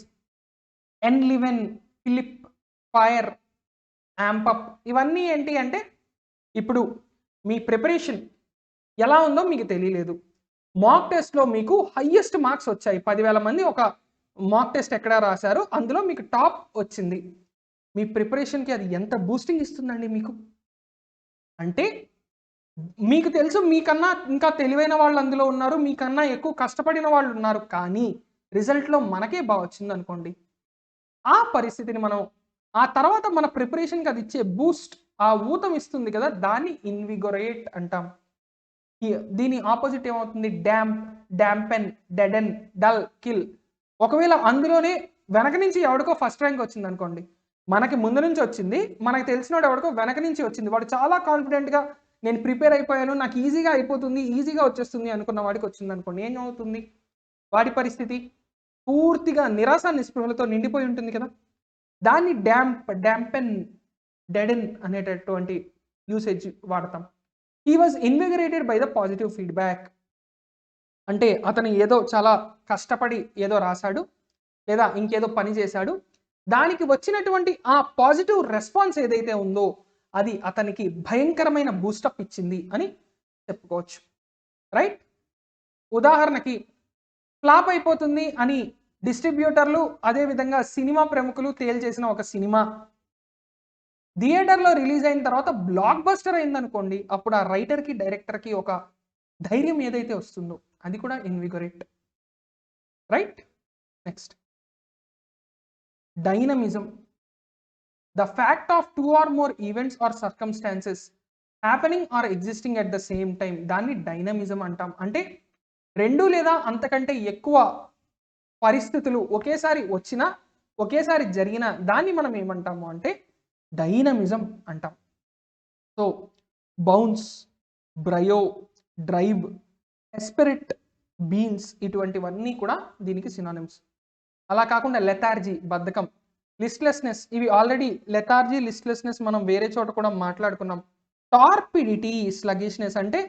enliven, fillip, fire, amp up ఇవన్నీ ఏంటి అంటే ఇప్పుడు మీ ప్రిపరేషన్ ఎలా ఉందో మీకు తెలియలేదు. మాక్ టెస్ట్లో మీకు హైయెస్ట్ మార్క్స్ వచ్చాయి. 10,000 మంది ఒక మాక్ టెస్ట్ ఎక్కడ రాశారు, అందులో మీకు టాప్ వచ్చింది. మీ ప్రిపరేషన్కి అది ఎంత బూస్టింగ్ ఇస్తుందండి మీకు? అంటే మీకు తెలుసు మీకన్నా ఇంకా తెలివైన వాళ్ళు అందులో ఉన్నారు, మీకన్నా ఎక్కువ కష్టపడిన వాళ్ళు ఉన్నారు, కానీ రిజల్ట్లో మనకే బాగా వచ్చింది అనుకోండి, ఆ పరిస్థితిని మనం ఆ తర్వాత మన ప్రిపరేషన్కి అది ఇచ్చే బూస్ట్, ఆ ఊతం ఇస్తుంది కదా, దాన్ని ఇన్విగొరేట్ అంటాం. దీని ఆపోజిట్ ఏమవుతుంది? Damp, dampen, deaden, dull, kill. ఒకవేళ అందులోనే వెనక నుంచి ఎవడికో ఫస్ట్ ర్యాంక్ వచ్చింది అనుకోండి, మనకి ముందు నుంచి వచ్చింది, మనకు తెలిసినోడు ఎవడికో వెనక నుంచి వచ్చింది, వాడు చాలా కాన్ఫిడెంట్గా నేను ప్రిపేర్ అయిపోయాను, నాకు ఈజీగా అయిపోతుంది, ఈజీగా వచ్చేస్తుంది అనుకున్న వాడికి వచ్చింది అనుకోండి, ఏం అవుతుంది? వాడి పరిస్థితి పూర్తిగా నిరాశ నిస్పృహలతో నిండిపోయి ఉంటుంది కదా. దాన్ని డాంపెన్, డెడెన్ అనేటటువంటి యూసేజ్ వాడతాం. He was invigorated by the positive feedback. అంటే అతను ఏదో చాలా కష్టపడి ఏదో రాశాడు లేదా ఇంకేదో పని చేశాడు, దానికి వచ్చినటువంటి ఆ పాజిటివ్ రెస్పాన్స్ ఏదైతే ఉందో అది అతనికి భయంకరమైన బూస్టప్ ఇచ్చింది అని చెప్పుకోవచ్చు. రైట్? ఉదాహరణకి ఫ్లాప్ అయిపోతుంది అని డిస్ట్రిబ్యూటర్లు అదేవిధంగా సినిమా ప్రముఖులు తేల్చేసిన ఒక సినిమా థియేటర్లో రిలీజ్ అయిన తర్వాత బ్లాక్ బస్టర్ అయిందనుకోండి, అప్పుడు ఆ రైటర్కి డైరెక్టర్కి ఒక ధైర్యం ఏదైతే వస్తుందో అది కూడా invigorate. Right? Next, dynamism. The fact of 2 or more events or circumstances happening or existing at the same time, దాన్ని డైనమిజం అంటాం. అంటే 2 లేదా అంతకంటే ఎక్కువ పరిస్థితులు ఒకేసారి వచ్చినా ఒకేసారి జరిగిన దాన్ని మనం ఏమంటాము అంటే డైనమిజం అంటాం. సో బౌన్స్, బ్రయో, డ్రైవ్, ఎస్పిరిట్, బీన్స్ ఇటువంటివన్నీ కూడా దీనికి సినానిమ్స్. అలా కాకుండా లెథార్జీ, బద్ధకం, లిస్ట్లెస్నెస్, ఇవి ఆల్రెడీ లెథార్జీ, లిస్ట్లెస్నెస్ మనం వేరే చోట కూడా మాట్లాడుకున్నాం. టార్పిడిటీ, స్లగిష్నెస్ అంటే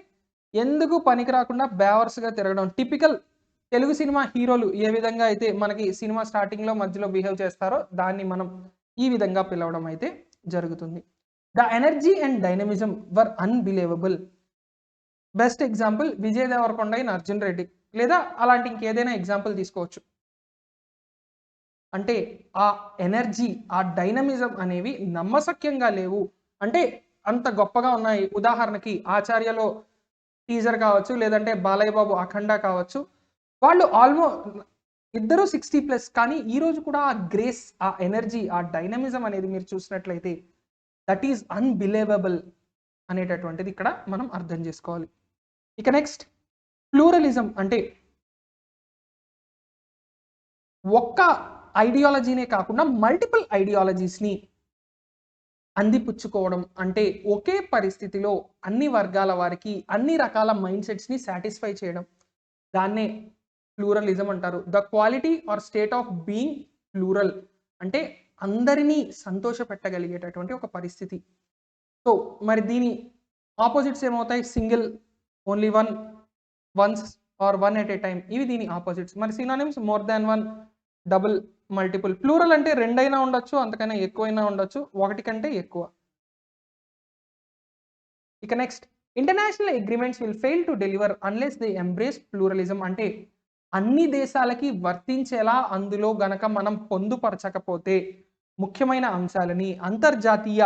ఎందుకు పనికి రాకుండా బేవర్స్గా తిరగడం. టిపికల్ తెలుగు సినిమా హీరోలు ఏ విధంగా అయితే మనకి సినిమా స్టార్టింగ్లో మధ్యలో బిహేవ్ చేస్తారో దాన్ని మనం ఈ విధంగా పిలవడం అయితే జరుగుతుంది. The energy and dynamism were unbelievable. Best example Vijay Deverakonda in Arjun Reddy, లేదా అలాంటి ఇంకేదైనా ఎగ్జాంపుల్ తీసుకోవచ్చు. అంటే ఆ ఎనర్జీ, ఆ డైనమిజం అనేవి నమ్మశక్యంగా లేవు, అంటే అంత గొప్పగా ఉన్నాయి. ఉదాహరణకి ఆచార్యలో టీజర్ కావచ్చు, లేదంటే బాలయ్య బాబు అఖండ కావచ్చు, వాళ్ళు ఇద్దరు 60+, కానీ ఈ రోజు కూడా ఆ గ్రేస్, ఆ ఎనర్జీ, ఆ డైనమిజం అనేది మీరు చూసినట్లయితే దట్ ఈజ్ అన్బిలీవబుల్ అనేటటువంటిది ఇక్కడ మనం అర్థం చేసుకోవాలి. ఇక నెక్స్ట్, ప్లూరలిజం అంటే ఒక్క ఐడియాలజీనే కాకుండా మల్టిపుల్ ఐడియాలజీస్ని అందిపుచ్చుకోవడం. అంటే ఒకే పరిస్థితిలో అన్ని వర్గాల వారికి అన్ని రకాల మైండ్ సెట్స్ని సాటిస్ఫై చేయడం, దాన్నే ప్లూరలిజం అంటారు. The quality or state of being plural అంటే అందరినీ సంతోషపెట్టగలిగేటటువంటి ఒక పరిస్థితి. సో మరి దీని ఆపోజిట్స్ ఏమవుతాయి? Single, only one, once or one at a time, ఇవి దీని ఆపోజిట్స్. మరి synonyms more than one, double, multiple. Plural అంటే రెండైనా ఉండొచ్చు, అంతకన్నా ఎక్కువైనా ఉండొచ్చు, ఒకటి కంటే ఎక్కువ. ఇక next, international agreements will fail to deliver unless they embrace pluralism. అంటే అన్ని దేశాలకి వర్తించేలా అందులో గనక మనం పొందుపరచకపోతే ముఖ్యమైన అంశాలని, అంతర్జాతీయ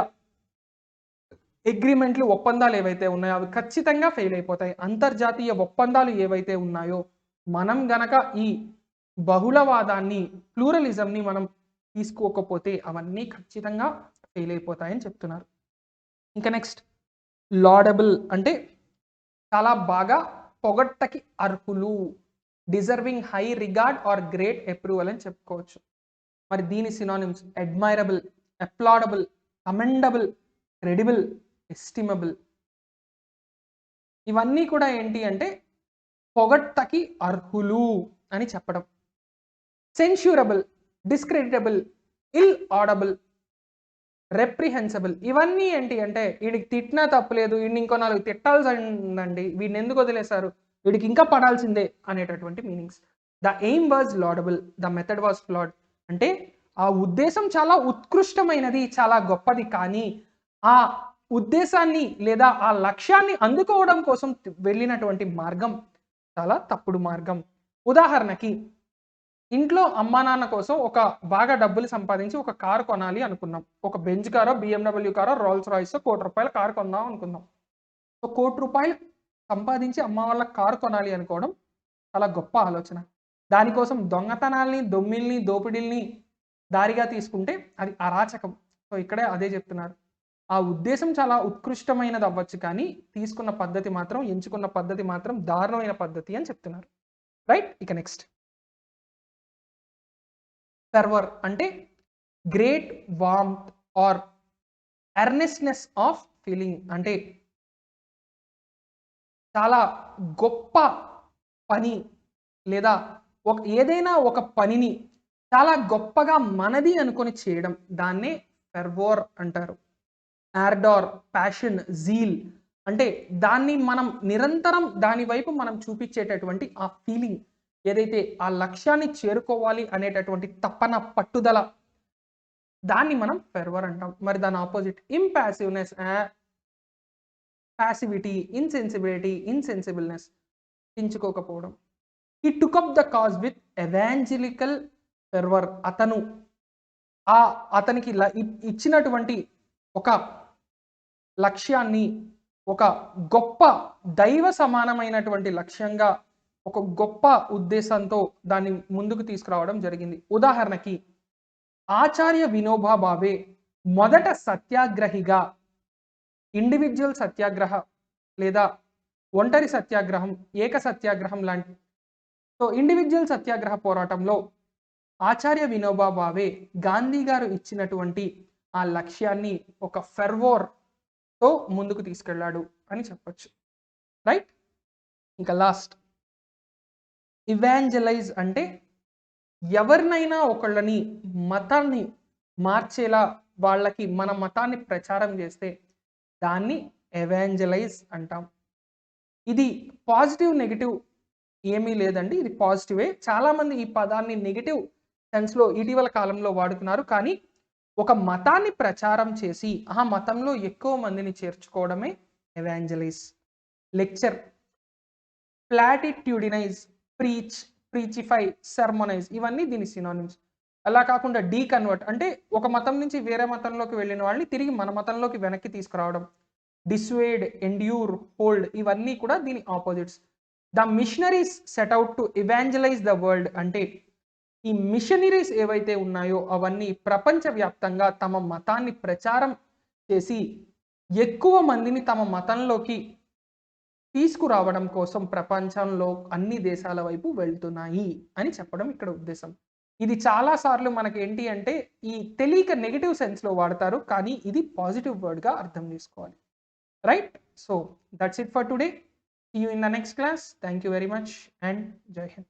అగ్రిమెంట్లు, ఒప్పందాలు ఏవైతే ఉన్నాయో అవి ఖచ్చితంగా ఫెయిల్ అయిపోతాయి. అంతర్జాతీయ ఒప్పందాలు ఏవైతే ఉన్నాయో మనం గనక ఈ బహుళవాదాన్ని, ప్లూరలిజంని మనం తీసుకోకపోతే అవన్నీ ఖచ్చితంగా ఫెయిల్ అయిపోతాయని చెప్తున్నారు. ఇంకా నెక్స్ట్, లాడబుల్ అంటే చాలా బాగా పొగట్టకి అర్హులు, deserving high regard or great approval అని చెప్పుకోవచ్చు. మరి దీని synonyms admirable, applaudable, commendable, credible, estimable. ఇవన్నీ కూడా ఏంటి అంటే పొగట్టకి అర్హులు అని చెప్పడం. Censurable, discreditable, illaudable, reprehensible. ఇవన్నీ ఏంటి అంటే వీడికి తిట్టినా తప్పులేదు, వీడిని ఇంకో 4 తిట్టాల్సిందండి, వీడిని ఎందుకు వదిలేశారు, వీడికి ఇంకా పడాల్సిందే అనేటటువంటి meanings. The aim was laudable, the method was ఫ్లాడ్. అంటే ఆ ఉద్దేశం చాలా ఉత్కృష్టమైనది, చాలా గొప్పది. కానీ ఆ ఉద్దేశాన్ని లేదా ఆ లక్ష్యాన్ని అందుకోవడం కోసం వెళ్ళినటువంటి మార్గం చాలా తప్పుడు మార్గం. ఉదాహరణకి ఇంట్లో అమ్మా నాన్న కోసం ఒక బాగా డబ్బులు సంపాదించి ఒక కారు కొనాలి అనుకున్నాం. ఒక బెంజ్ కారో, బిఎండబ్ల్యూ కారో, రోల్స్ రాయ్సో ₹1,00,00,000 కారు కొందాం అనుకున్నాం. సో ₹1,00,00,000 సంపాదించి అమ్మ వాళ్ళకి కారు కొనాలి అనుకోవడం చాలా గొప్ప ఆలోచన. దానికోసం దొంగతనాల్ని, దొమ్మిల్ని, దోపిడీల్ని దారిగా తీసుకుంటే అది అరాచకం. సో ఇక్కడే అదే చెప్తున్నారు. ఆ ఉద్దేశం చాలా ఉత్కృష్టమైనది అవ్వచ్చు, కానీ తీసుకున్న పద్ధతి మాత్రం, ఎంచుకున్న పద్ధతి మాత్రం దారుణమైన పద్ధతి అని చెప్తున్నారు. రైట్? ఇక నెక్స్ట్ ఫెర్వర్ అంటే great warmth or earnestness of feeling. అంటే చాలా గొప్ప పని లేదా ఏదైనా ఒక పనిని చాలా గొప్పగా మనది అనుకొని చేయడం, దాన్నే ఫెర్వోర్ అంటారు. ఆర్డోర్, ప్యాషన్, జీల్ అంటే దాన్ని మనం నిరంతరం దాని వైపు మనం చూపించేటటువంటి ఆ ఫీలింగ్ ఏదైతే ఆ లక్ష్యాన్ని చేరుకోవాలి అనేటటువంటి తపన, పట్టుదల, దాన్ని మనం ఫెర్వర్ అంటాం. మరి దాని opposite impassiveness, passivity, insensibility, insensibleness, ఎంచుకోకపోవడం. He took up the cause with evangelical fervour. అతనికి ఇచ్చినటువంటి ఒక లక్ష్యాన్ని ఒక గొప్ప దైవ సమానమైనటువంటి లక్ష్యంగా, ఒక గొప్ప ఉద్దేశంతో దాన్ని ముందుకు తీసుకురావడం జరిగింది. ఉదాహరణకి ఆచార్య వినోబా భావే మొదట సత్యాగ్రహిగా, ఇండివిజువల్ సత్యాగ్రహ లేదా ఒంటరి సత్యాగ్రహం, ఏక సత్యాగ్రహం లాంటి. సో ఇండివిజువల్ సత్యాగ్రహ పోరాటంలో ఆచార్య వినోబా భావే గాంధీ గారు ఇచ్చినటువంటి ఆ లక్ష్యాన్ని ఒక ఫెర్వోర్ తో ముందుకు తీసుకెళ్ళాడు అని చెప్పొచ్చు. రైట్? ఇంకా లాస్ట్ ఇవాంజలైజ్ అంటే ఎవరినైనా ఒకళ్ళని మతాన్ని మార్చేలా వాళ్ళకి మన మతాన్ని ప్రచారం చేస్తే దాన్ని ఎవాంజలైజ్ అంటాం. ఇది పాజిటివ్, నెగిటివ్ ఏమీ లేదండి. ఇది పాజిటివే. చాలామంది ఈ పదాన్ని నెగిటివ్ సెన్స్లో ఇటీవల కాలంలో వాడుతున్నారు. కానీ ఒక మతాన్ని ప్రచారం చేసి ఆ మతంలో ఎక్కువ మందిని చేర్చుకోవడమే ఎవాంజలైజ్. లెక్చర్, ప్లాటిట్యూడినైజ్, ప్రీచ్, ప్రీచిఫై, సెర్మనైజ్ ఇవన్నీ దీని సినానిమ్స్. అలా కాకుండా డీకన్వర్ట్ అంటే ఒక మతం నుంచి వేరే మతంలోకి వెళ్ళిన వాళ్ళని తిరిగి మన మతంలోకి వెనక్కి తీసుకురావడం. డిస్వేడ్, ఎండ్యూర్, హోల్డ్ ఇవన్నీ కూడా దీని opposites. The machineries set out to evangelise the world అంటే ఈ మిషనరీస్ ఏవైతే ఉన్నాయో అవన్నీ ప్రపంచవ్యాప్తంగా తమ మతాన్ని ప్రచారం చేసి ఎక్కువ మందిని తమ మతంలోకి తీసుకురావడం కోసం ప్రపంచంలో అన్ని దేశాల వైపు వెళ్తున్నాయి అని చెప్పడం ఇక్కడ ఉద్దేశం. ఇది చాలా సార్లు మనకి ఏంటి అంటే ఈ తెలియక నెగిటివ్ సెన్స్లో వాడతారు, కానీ ఇది పాజిటివ్ వర్డ్గా అర్థం చేసుకోవాలి. Right? So that's it for today. See you in the next class. Thank you very much and Jai Hind.